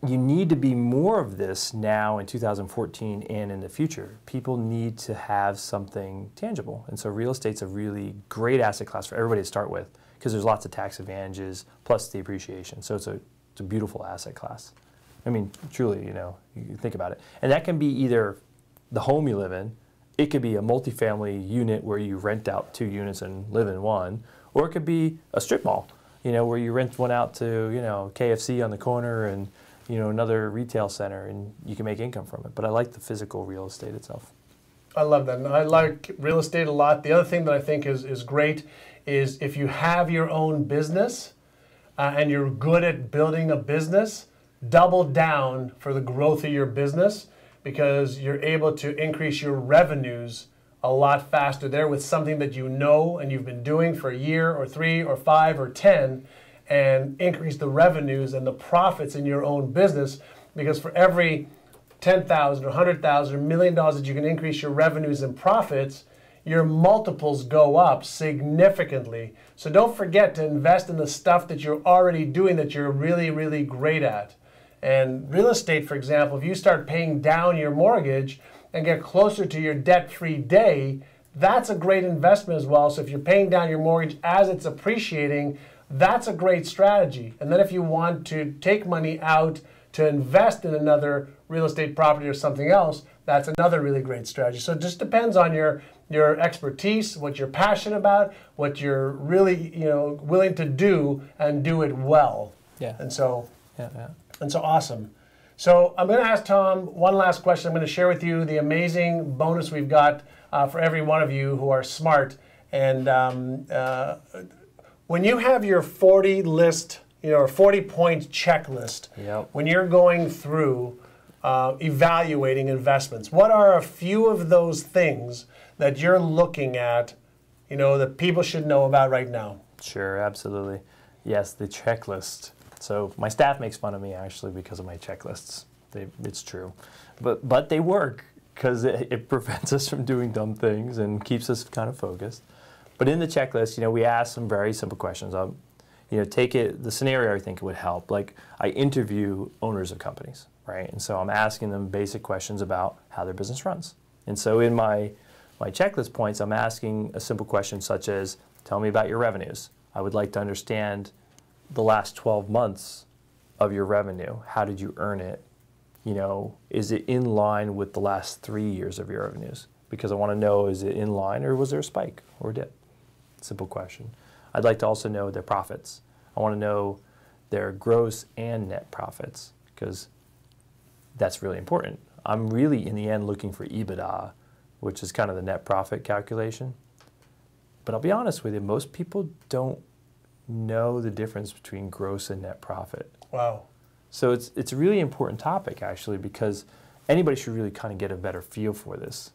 S2: you need to be more of this now in 2014 and in the future. People need to have something tangible. And so real estate's a really great asset class for everybody to start with because there's lots of tax advantages plus the appreciation. So it's a beautiful asset class. I mean, truly, you think about it. And that can be either the home you live in, it could be a multifamily unit where you rent out 2 units and live in one, or it could be a strip mall, where you rent one out to, KFC on the corner and, another retail center, and you can make income from it. But I like the physical real estate itself.
S1: I love that. And I like real estate a lot. The other thing that I think is great is if you have your own business and you're good at building a business, double down for the growth of your business because you're able to increase your revenues a lot faster there with something that you know and you've been doing for a year or 3 or 5 or 10 and increase the revenues and the profits in your own business because for every $10,000 or $100,000 or $1 million that you can increase your revenues and profits, your multiples go up significantly. So don't forget to invest in the stuff that you're already doing that you're really, really great at. And real estate, for example, if you start paying down your mortgage and get closer to your debt-free day, that's a great investment as well. So if you're paying down your mortgage as it's appreciating, that's a great strategy. And then if you want to take money out to invest in another real estate property or something else, that's another really great strategy. So it just depends on your expertise, what you're passionate about, what you're really willing to do and do it well.
S2: Yeah.
S1: And so
S2: yeah.
S1: Awesome. So I'm going to ask Tom one last question. I'm going to share with you the amazing bonus we've got for every one of you who are smart. And when you have your 40 list, or 40-point checklist, when you're going through evaluating investments, what are a few of those things that you're looking at, that people should know about right now?
S2: Sure, absolutely. Yes, the checklist. So my staff makes fun of me actually because of my checklists. It's true, but they work because it prevents us from doing dumb things and keeps us kind of focused. But in the checklist, we ask some very simple questions. Take it, the scenario I think would help. Like I interview owners of companies, right? And so I'm asking them basic questions about how their business runs. And so in my checklist points, I'm asking a simple question such as, tell me about your revenues. I would like to understand the last 12 months of your revenue. How did you earn it? Is it in line with the last 3 years of your revenues? Because I want to know, is it in line or was there a spike or a dip? Simple question. I'd like to also know their profits. I want to know their gross and net profits because that's really important. I'm really, in the end, looking for EBITDA, which is kind of the net profit calculation. But I'll be honest with you, most people don't know the difference between gross and net profit.
S1: Wow.
S2: So it's a really important topic, actually, because anybody should really kind of get a better feel for this.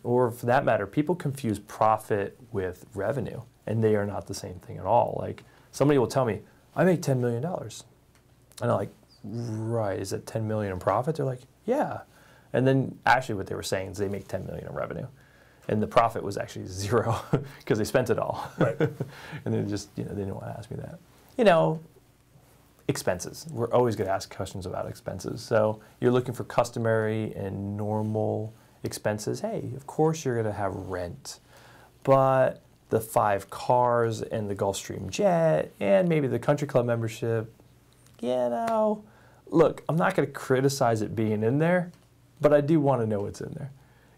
S2: Or for that matter, people confuse profit with revenue, and they are not the same thing at all. Like, somebody will tell me, I make $10 million. And I'm like, right, is it $10 million in profit? They're like, yeah. And then actually what they were saying is they make $10 million in revenue. And the profit was actually 0 because they spent it all.
S1: Right.
S2: And they just, they didn't want to ask me that. Expenses. We're always going to ask questions about expenses. So you're looking for customary and normal expenses. Hey, of course you're going to have rent. But the 5 cars and the Gulfstream jet and maybe the country club membership, you know, look, I'm not going to criticize it being in there, but I do want to know what's in there.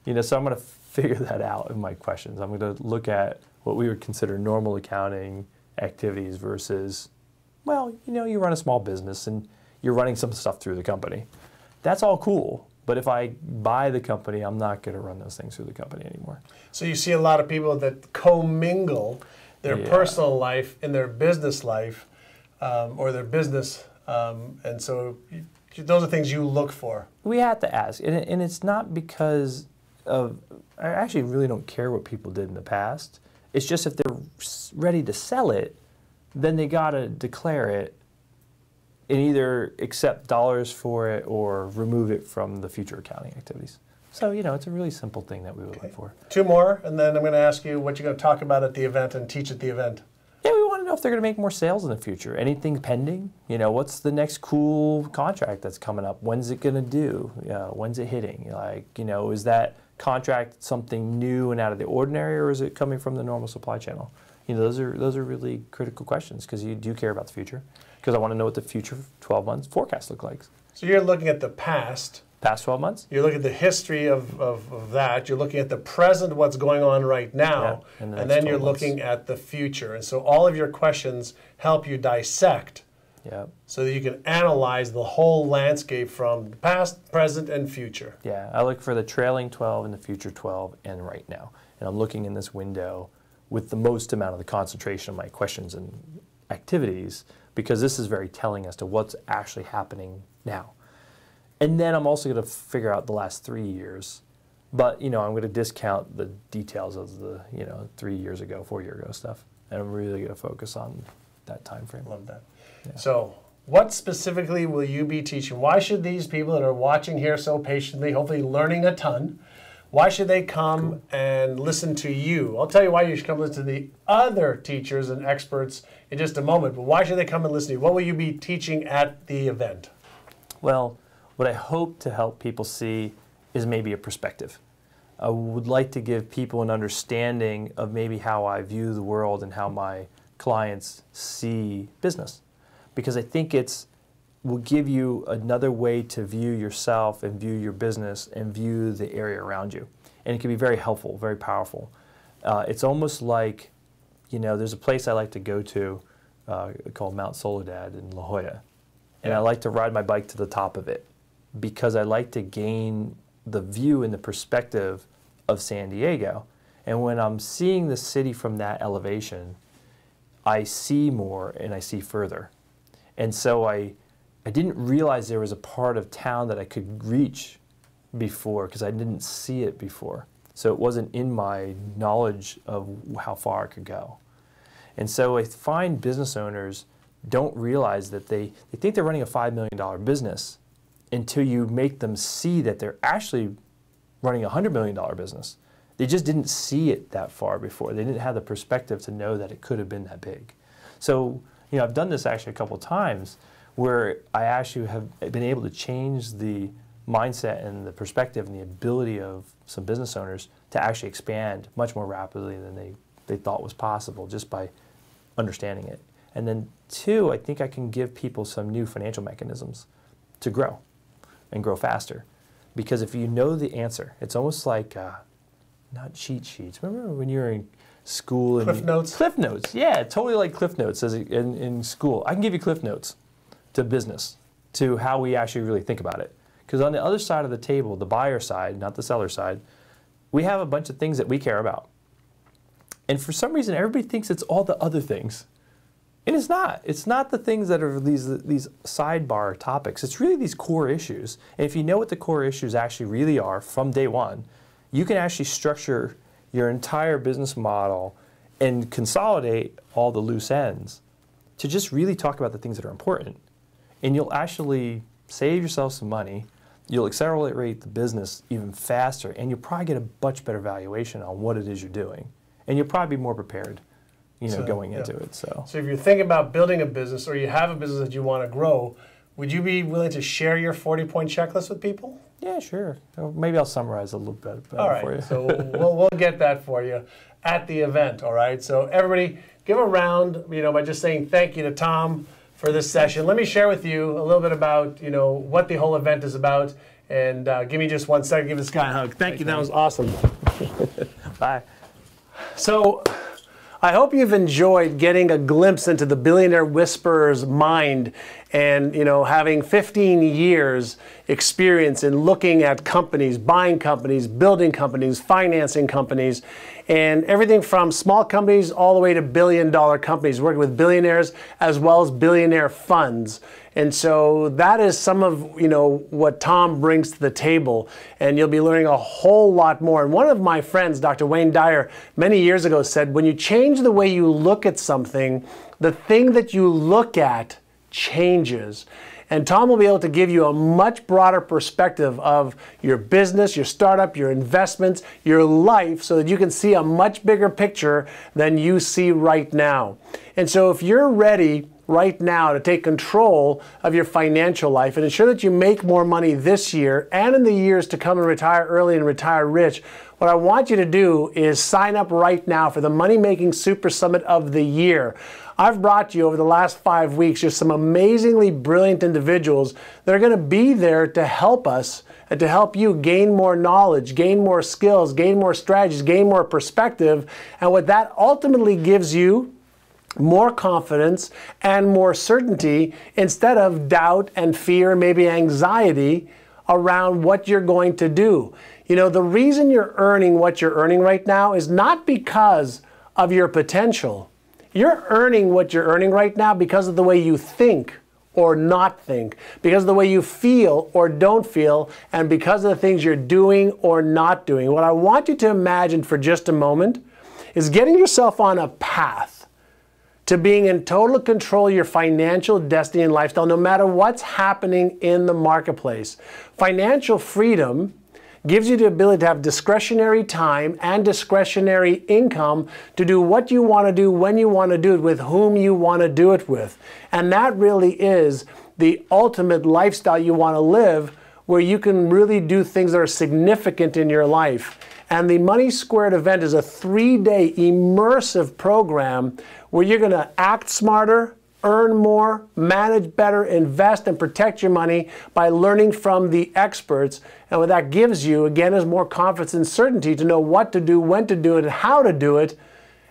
S2: You know, so I'm going to figure that out in my questions. I'm going to look at what we would consider normal accounting activities versus, well, you know, you run a small business and you're running some stuff through the company. That's all cool. But if I buy the company, I'm not going to run those things through the company anymore.
S1: So you see a lot of people that commingle their personal life in their business life or their business. And so those are things you look for.
S2: We have to ask. And it's not because of, I actually really don't care what people did in the past. It's just if they're ready to sell it, then they got to declare it and either accept dollars for it or remove it from the future accounting activities. So, you know, it's a really simple thing that we would look for.
S1: 2 more, and then I'm going to ask you what you're going to talk about at the event and teach at the event.
S2: Yeah, we want to know if they're going to make more sales in the future. Anything pending? You know, what's the next cool contract that's coming up? When's it going to due? When's it hitting? Like, you know, is that contract something new and out of the ordinary, or is it coming from the normal supply channel? You know, those are really critical questions because you do care about the future. Because I want to know what the future 12 months forecast look like.
S1: So you're looking at the past.
S2: Past 12 months?
S1: You're looking at the history of that. You're looking at the present, what's going on right now.
S2: Yeah,
S1: and then you're looking at the future. And so all of your questions help you dissect so that you can analyze the whole landscape from the past, present, and future.
S2: Yeah, I look for the trailing 12 and the future 12 and right now. And I'm looking in this window with the most amount of the concentration of my questions and activities, because this is very telling as to what's actually happening now. And then I'm also going to figure out the last 3 years. But, you know, I'm going to discount the details of the, 3 years ago, 4 year ago stuff. And I'm really going to focus on that time frame.
S1: Love that.
S2: Yeah.
S1: So what specifically will you be teaching? Why should these people that are watching here so patiently, hopefully learning a ton, why should they come and listen to you? I'll tell you why you should come listen to the other teachers and experts in just a moment, but why should they come and listen to you? What will you be teaching at the event?
S2: Well, what I hope to help people see is maybe a perspective. I would like to give people an understanding of maybe how I view the world and how my clients see business. Because I think it will give you another way to view yourself and view your business and view the area around you. And it can be very helpful, very powerful. It's almost like, there's a place I like to go to called Mount Soledad in La Jolla. And I like to ride my bike to the top of it because I like to gain the view and the perspective of San Diego. And when I'm seeing the city from that elevation, I see more and I see further. And so I didn't realize there was a part of town that I could reach before because I didn't see it before. So it wasn't in my knowledge of how far I could go. And so I find business owners don't realize that they think they're running a $5 million business until you make them see that they're actually running a $100 million business. They just didn't see it that far before. They didn't have the perspective to know that it could have been that big. So, I've done this actually a couple of times where I actually have been able to change the mindset and the perspective and the ability of some business owners to actually expand much more rapidly than they thought was possible just by understanding it. And then 2, I think I can give people some new financial mechanisms to grow and grow faster. Because if you know the answer, it's almost like, not cheat sheets. Remember when you were in school?
S1: Cliff Notes?
S2: Cliff Notes, yeah, totally like Cliff Notes in school. I can give you Cliff Notes to business, to how we actually really think about it. Because on the other side of the table, the buyer side, not the seller side, we have a bunch of things that we care about. And for some reason, everybody thinks it's all the other things. And it's not. It's not the things that are these sidebar topics. It's really these core issues. And if you know what the core issues actually really are from day one, you can actually structure your entire business model and consolidate all the loose ends to just really talk about the things that are important. And you'll actually save yourself some money. You'll accelerate the business even faster, and you'll probably get a much better valuation on what it is you're doing. And you'll probably be more prepared, going into it. So
S1: if you're thinking about building a business or you have a business that you want to grow, would you be willing to share your 40-point checklist with people?
S2: Yeah, sure. Maybe I'll summarize a little bit
S1: All right,
S2: for you.
S1: So we'll get that for you. at the event, all right? So everybody give a round, by just saying thank you to Tom for this session. Let me share with you a little bit about, what the whole event is about. And give me just 1 second, give this guy a hug. Thank you, that was awesome.
S2: Bye.
S1: So I hope you've enjoyed getting a glimpse into the Billionaire Whisperer's mind and, having 15 years experience in looking at companies, buying companies, building companies, financing companies, and everything from small companies all the way to billion-dollar companies, working with billionaires as well as billionaire funds. And so that is some of, what Tom brings to the table, and you'll be learning a whole lot more. And one of my friends, Dr. Wayne Dyer, many years ago said, when you change the way you look at something, the thing that you look at changes. And Tom will be able to give you a much broader perspective of your business, your startup, your investments, your life, so that you can see a much bigger picture than you see right now. And so if you're ready right now to take control of your financial life and ensure that you make more money this year and in the years to come and retire early and retire rich, what I want you to do is sign up right now for the Money Making Super Summit of the Year. I've brought you over the last 5 weeks just some amazingly brilliant individuals that are going to be there to help us and to help you gain more knowledge, gain more skills, gain more strategies, gain more perspective. And what that ultimately gives you, more confidence and more certainty instead of doubt and fear and maybe anxiety around what you're going to do. The reason you're earning what you're earning right now is not because of your potential. You're earning what you're earning right now because of the way you think or not think, because of the way you feel or don't feel, and because of the things you're doing or not doing. What I want you to imagine for just a moment is getting yourself on a path to being in total control of your financial destiny and lifestyle, no matter what's happening in the marketplace. Financial freedom gives you the ability to have discretionary time and discretionary income to do what you want to do, when you want to do it, with whom you want to do it with. And that really is the ultimate lifestyle you want to live, where you can really do things that are significant in your life. And the Money Squared event is a 3-day immersive program where you're going to act smarter, earn more, manage better, invest, and protect your money by learning from the experts. And what that gives you, again, is more confidence and certainty to know what to do, when to do it, and how to do it,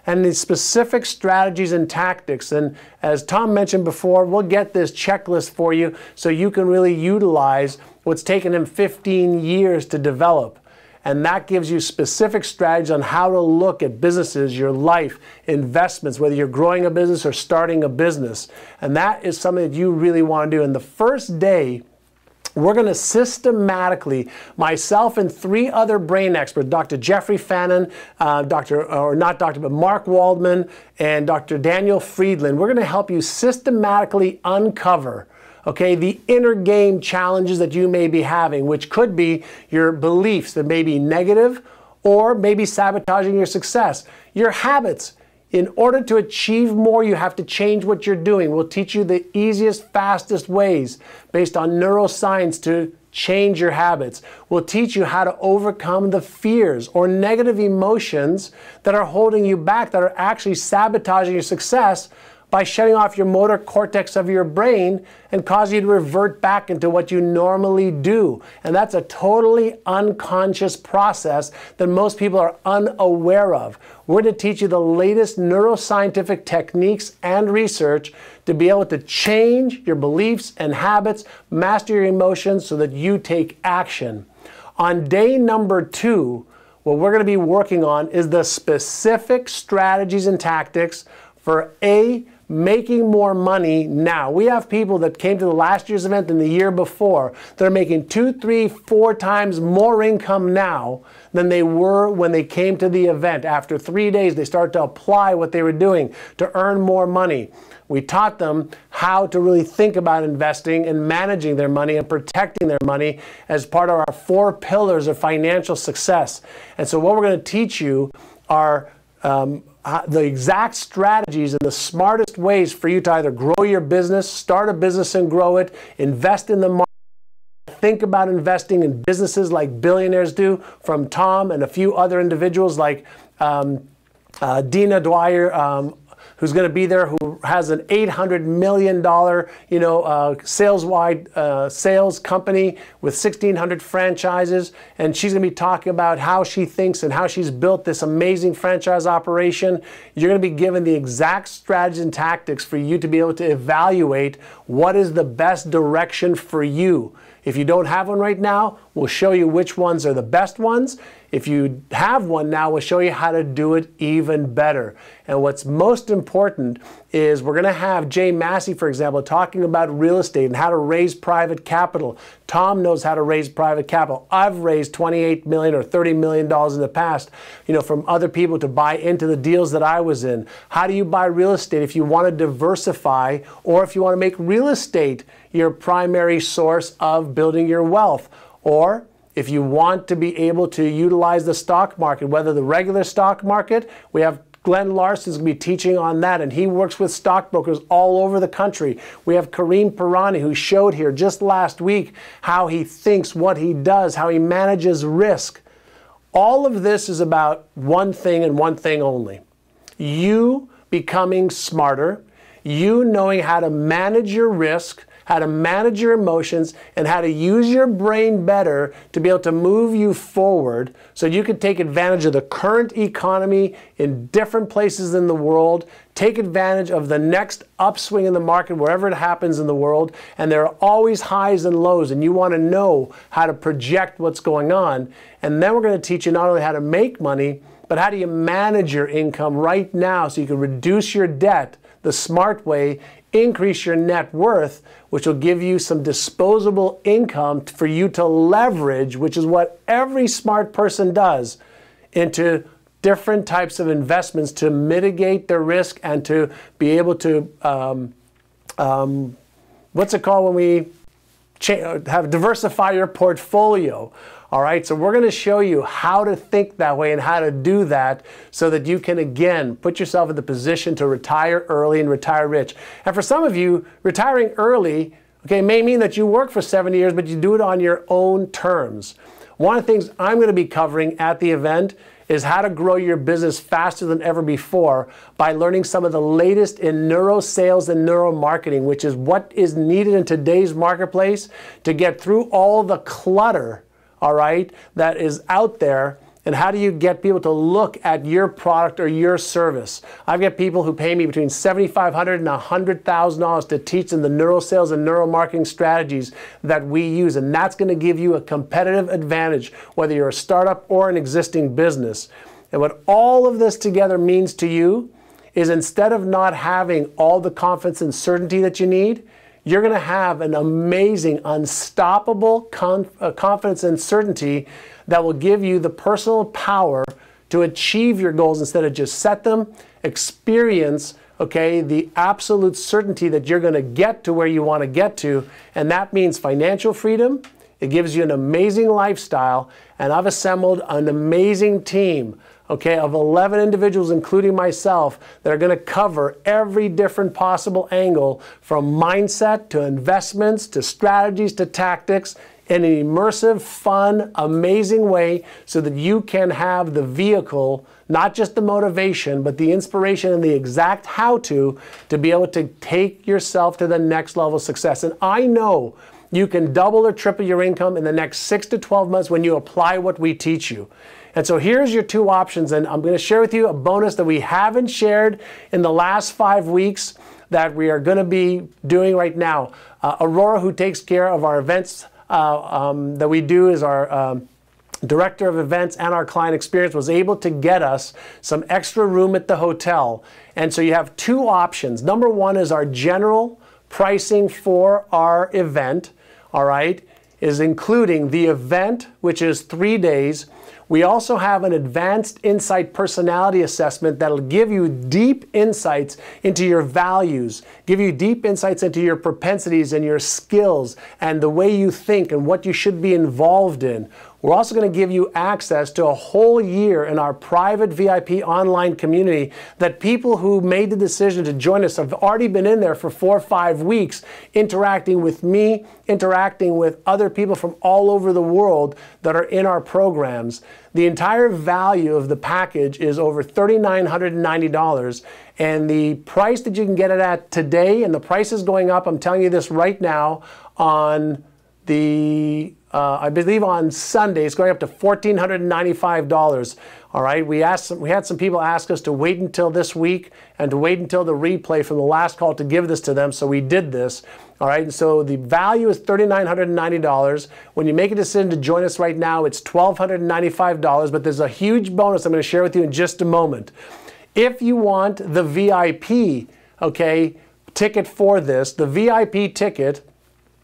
S1: and the specific strategies and tactics. And as Tom mentioned before, we'll get this checklist for you so you can really utilize what's taken him 15 years to develop. And that gives you specific strategies on how to look at businesses, your life, investments, whether you're growing a business or starting a business. And that is something that you really want to do. And the first day, we're going to systematically, myself and 3 other brain experts, Dr. Jeffrey Fannin, Mark Waldman, and Dr. Daniel Friedland, we're going to help you systematically uncover the inner game challenges that you may be having, which could be your beliefs that may be negative or maybe sabotaging your success. Your habits. In order to achieve more, you have to change what you're doing. We'll teach you the easiest, fastest ways based on neuroscience to change your habits. We'll teach you how to overcome the fears or negative emotions that are holding you back, that are actually sabotaging your success, by shutting off your motor cortex of your brain and cause you to revert back into what you normally do. And that's a totally unconscious process that most people are unaware of. We're going to teach you the latest neuroscientific techniques and research to be able to change your beliefs and habits, master your emotions so that you take action. On day number 2, what we're going to be working on is the specific strategies and tactics for making more money now. We have people that came to the last year's event than the year before. They're making 2, 3, 4 times more income now than they were when they came to the event. After 3 days, they started to apply what they were doing to earn more money. We taught them how to really think about investing and managing their money and protecting their money as part of our 4 pillars of financial success. And so what we're going to teach you are the exact strategies and the smartest ways for you to either grow your business, start a business and grow it, invest in the market, think about investing in businesses like billionaires do, from Tom and a few other individuals like Dina Dwyer, who's going to be there, who has an $800 million, sales company with 1,600 franchises, and she's going to be talking about how she thinks and how she's built this amazing franchise operation. You're going to be given the exact strategies and tactics for you to be able to evaluate what is the best direction for you. If you don't have one right now, we'll show you which ones are the best ones. If you have one now, we'll show you how to do it even better. And what's most important is we're going to have Jay Massey, for example, talking about real estate and how to raise private capital. Tom knows how to raise private capital. I've raised $28 million or $30 million in the past, from other people to buy into the deals that I was in. How do you buy real estate if you want to diversify, or if you want to make real estate your primary source of building your wealth? Or if you want to be able to utilize the stock market, whether the regular stock market, we have Glenn Larson's going to be teaching on that, and he works with stockbrokers all over the country. We have Kareem Pirani, who showed here just last week how he thinks, what he does, how he manages risk. All of this is about one thing and one thing only: you becoming smarter, you knowing how to manage your risk, how to manage your emotions, and how to use your brain better to be able to move you forward so you can take advantage of the current economy in different places in the world, take advantage of the next upswing in the market wherever it happens in the world. And there are always highs and lows, and you want to know how to project what's going on. And then we're going to teach you not only how to make money, but how do you manage your income right now so you can reduce your debt the smart way, increase your net worth, which will give you some disposable income for you to leverage, which is what every smart person does, into different types of investments to mitigate their risk and to be able to, what's it called when we diversify your portfolio? All right, so we're going to show you how to think that way and how to do that so that you can, again, put yourself in the position to retire early and retire rich. And for some of you, retiring early, may mean that you work for 70 years, but you do it on your own terms. One of the things I'm going to be covering at the event is how to grow your business faster than ever before by learning some of the latest in neurosales and neuromarketing, which is what is needed in today's marketplace to get through all the clutter, all right, that is out there. And how do you get people to look at your product or your service? I've got people who pay me between $7,500 and $100,000 to teach them the neurosales and neuromarketing strategies that we use. And that's going to give you a competitive advantage, whether you're a startup or an existing business. And what all of this together means to you is, instead of not having all the confidence and certainty that you need, you're going to have an amazing, unstoppable confidence and certainty that will give you the personal power to achieve your goals instead of just set them, experience, the absolute certainty that you're going to get to where you want to get to. And that means financial freedom. It gives you an amazing lifestyle. And I've assembled an amazing team, of 11 individuals, including myself, that are going to cover every different possible angle, from mindset to investments to strategies to tactics, in an immersive, fun, amazing way, so that you can have the vehicle, not just the motivation, but the inspiration and the exact how-to be able to take yourself to the next level of success. And I know you can double or triple your income in the next 6 to 12 months when you apply what we teach you. And so here's your two options, and I'm going to share with you a bonus that we haven't shared in the last 5 weeks that we are going to be doing right now. Aurora, who takes care of our events that we do, is our director of events and our client experience, was able to get us some extra room at the hotel. And so you have two options. Number one is our general pricing for our event, all right, is including the event, which is 3 days. We also have an advanced insight personality assessment that'll give you deep insights into your values, give you deep insights into your propensities and your skills and the way you think and what you should be involved in. We're also going to give you access to a whole year in our private VIP online community that people who made the decision to join us have already been in there for 4 or 5 weeks, interacting with me, interacting with other people from all over the world that are in our programs. times. The entire value of the package is over $3,990, and the price that you can get it at today, and the price is going up, I'm telling you this right now, on the I believe on Sunday, it's going up to $1,495. All right, we had some people ask us to wait until this week and to wait until the replay from the last call to give this to them, so we did this. All right, and so the value is $3,990. When you make a decision to join us right now, it's $1,295, but there's a huge bonus I'm going to share with you in just a moment. If you want the VIP, okay, ticket for this, the VIP ticket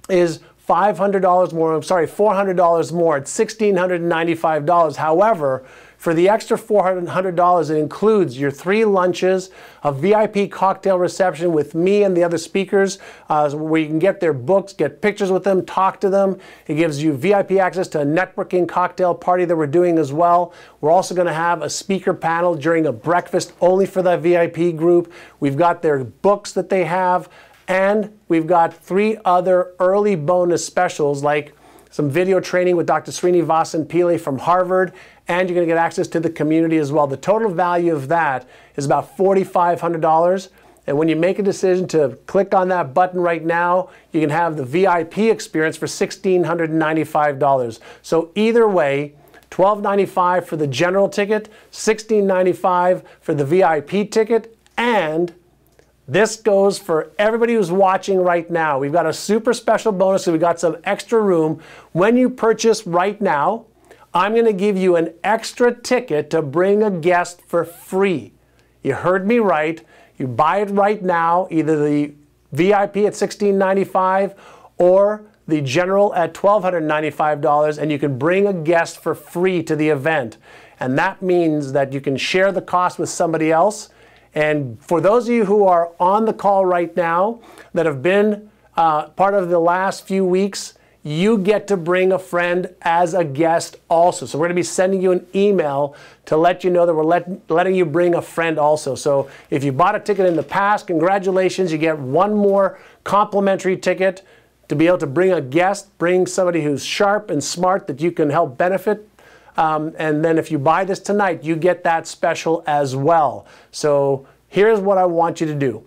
S1: is $500 more, I'm sorry, $400 more. It's $1,695. However, for the extra $400, it includes your 3 lunches, a VIP cocktail reception with me and the other speakers, where you can get their books, get pictures with them, talk to them. It gives you VIP access to a networking cocktail party that we're doing as well. We're also going to have a speaker panel during a breakfast only for that VIP group. We've got their books that they have, and we've got 3 other early bonus specials, like some video training with Dr. Srinivasan Pillai from Harvard, and you're going to get access to the community as well. The total value of that is about $4,500. And when you make a decision to click on that button right now, you can have the VIP experience for $1,695. So either way, $1,295 for the general ticket, $1,695 for the VIP ticket, and this goes for everybody who's watching right now. We've got a super special bonus, so we've got some extra room. When you purchase right now, I'm going to give you an extra ticket to bring a guest for free. You heard me right. You buy it right now, either the VIP at $1,695 or the general at $1,295, and you can bring a guest for free to the event. And that means that you can share the cost with somebody else. And for those of you who are on the call right now that have been part of the last few weeks, you get to bring a friend as a guest also. So we're going to be sending you an email to let you know that we're letting you bring a friend also. So if you bought a ticket in the past, congratulations, you get one more complimentary ticket to be able to bring a guest, bring somebody who's sharp and smart that you can help benefit. And then if you buy this tonight, you get that special as well. So here's what I want you to do.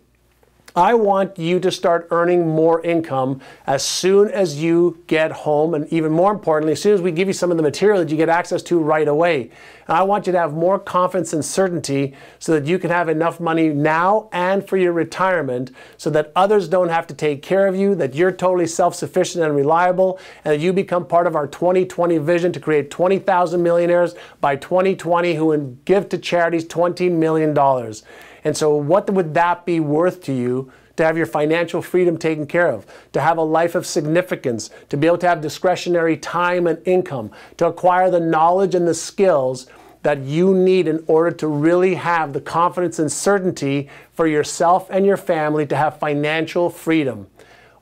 S1: I want you to start earning more income as soon as you get home, and even more importantly, as soon as we give you some of the material that you get access to right away. And I want you to have more confidence and certainty so that you can have enough money now and for your retirement, so that others don't have to take care of you, that you're totally self-sufficient and reliable, and that you become part of our 2020 vision to create 20,000 millionaires by 2020 who will give to charities $20 million. And so what would that be worth to you, to have your financial freedom taken care of, to have a life of significance, to be able to have discretionary time and income, to acquire the knowledge and the skills that you need in order to really have the confidence and certainty for yourself and your family to have financial freedom?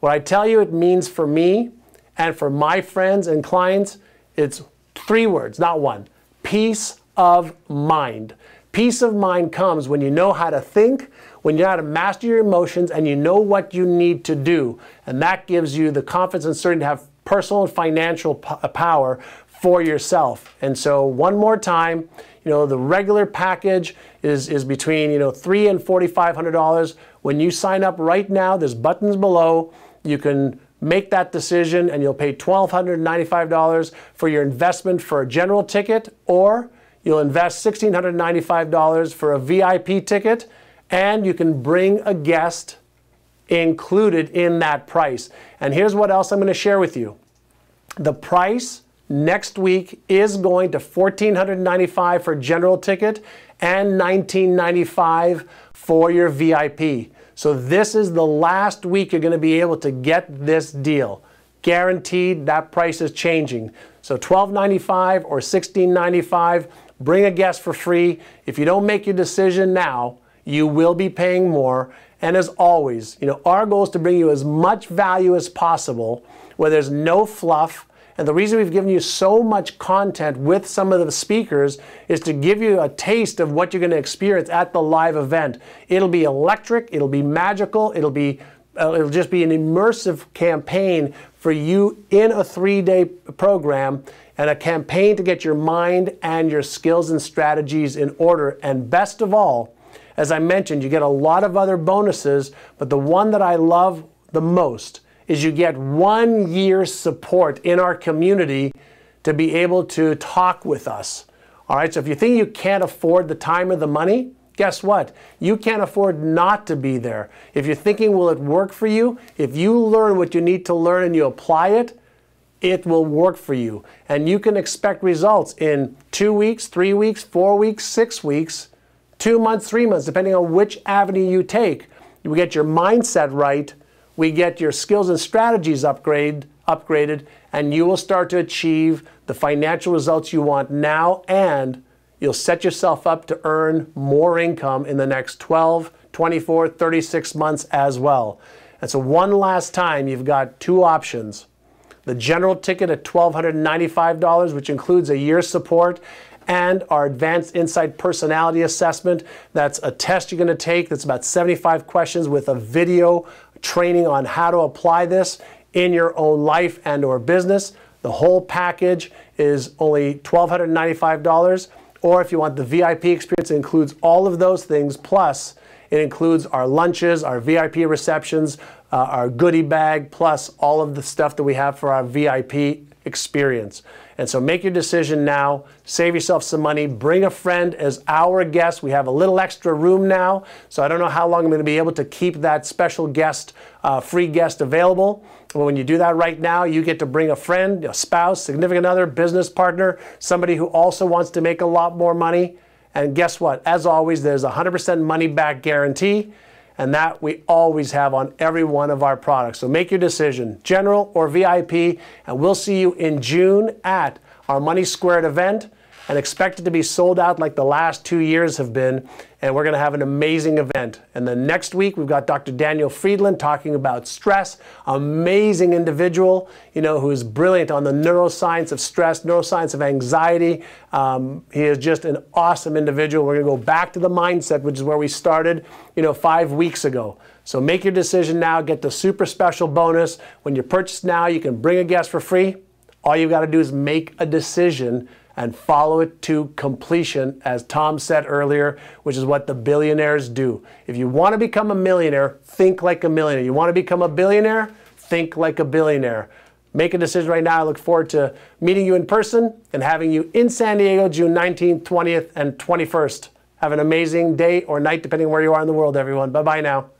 S1: What I tell you it means for me and for my friends and clients, it's 3 words, not 1. Peace of mind. Peace of mind comes when you know how to think, when you know how to master your emotions, and you know what you need to do. And that gives you the confidence and certainty to have personal and financial power for yourself. And so one more time, the regular package is between $300 and $4,500. When you sign up right now, there's buttons below. You can make that decision, and you'll pay $1,295 for your investment for a general ticket, or you'll invest $1,695 for a VIP ticket, and you can bring a guest included in that price. And here's what else I'm going to share with you. The price next week is going to $1,495 for general ticket and $1,995 for your VIP. So this is the last week you're going to be able to get this deal. Guaranteed, that price is changing. So $1,295 or $1,695. Bring a guest for free. If you don't make your decision now, you will be paying more. And as always, our goal is to bring you as much value as possible where there's no fluff. And the reason we've given you so much content with some of the speakers is to give you a taste of what you're going to experience at the live event. It'll be electric, it'll be magical, it'll just be an immersive campaign for you in a 3-day program. and a campaign to get your mind and your skills and strategies in order. And best of all, as I mentioned, you get a lot of other bonuses, but the one that I love the most is you get 1 year support in our community to be able to talk with us. All right, so if you think you can't afford the time or the money, guess what? You can't afford not to be there. If you're thinking, will it work for you? If you learn what you need to learn and you apply it, it will work for you. And you can expect results in 2 weeks, 3 weeks, 4 weeks, 6 weeks, 2 months, 3 months, depending on which avenue you take. You get your mindset right, we get your skills and strategies upgraded, and you will start to achieve the financial results you want now, and you'll set yourself up to earn more income in the next 12, 24, 36 months as well. And so one last time, you've got 2 options. The general ticket at $1,295, which includes a year's support, and our Advanced Insight Personality Assessment. That's a test you're going to take that's about 75 questions with a video training on how to apply this in your own life and or business. The whole package is only $1,295. Or if you want the VIP experience, it includes all of those things, plus it includes our lunches, our VIP receptions, our goodie bag, plus all of the stuff that we have for our VIP experience. And so make your decision now, save yourself some money, bring a friend as our guest. We have a little extra room now, so I don't know how long I'm going to be able to keep that special guest, free guest available. But when you do that right now, you get to bring a friend, a spouse, significant other, business partner, somebody who also wants to make a lot more money. And guess what? As always, there's a 100% money back guarantee, and that we always have on every one of our products. So make your decision, general or VIP, and we'll see you in June at our Money Squared event, and expect it to be sold out like the last 2 years have been. And we're going to have an amazing event. And then next week, we've got Dr. Daniel Friedland talking about stress. Amazing individual, you know, who is brilliant on the neuroscience of stress, neuroscience of anxiety. He is just an awesome individual. We're going to go back to the mindset, which is where we started, 5 weeks ago. So make your decision now. Get the super special bonus. When you purchase now, you can bring a guest for free. All you've got to do is make a decision and follow it to completion, as Tom said earlier, which is what the billionaires do. If you want to become a millionaire, think like a millionaire. You want to become a billionaire, think like a billionaire. Make a decision right now. I look forward to meeting you in person and having you in San Diego, June 19th, 20th, and 21st. Have an amazing day or night, depending on where you are in the world, everyone. Bye-bye now.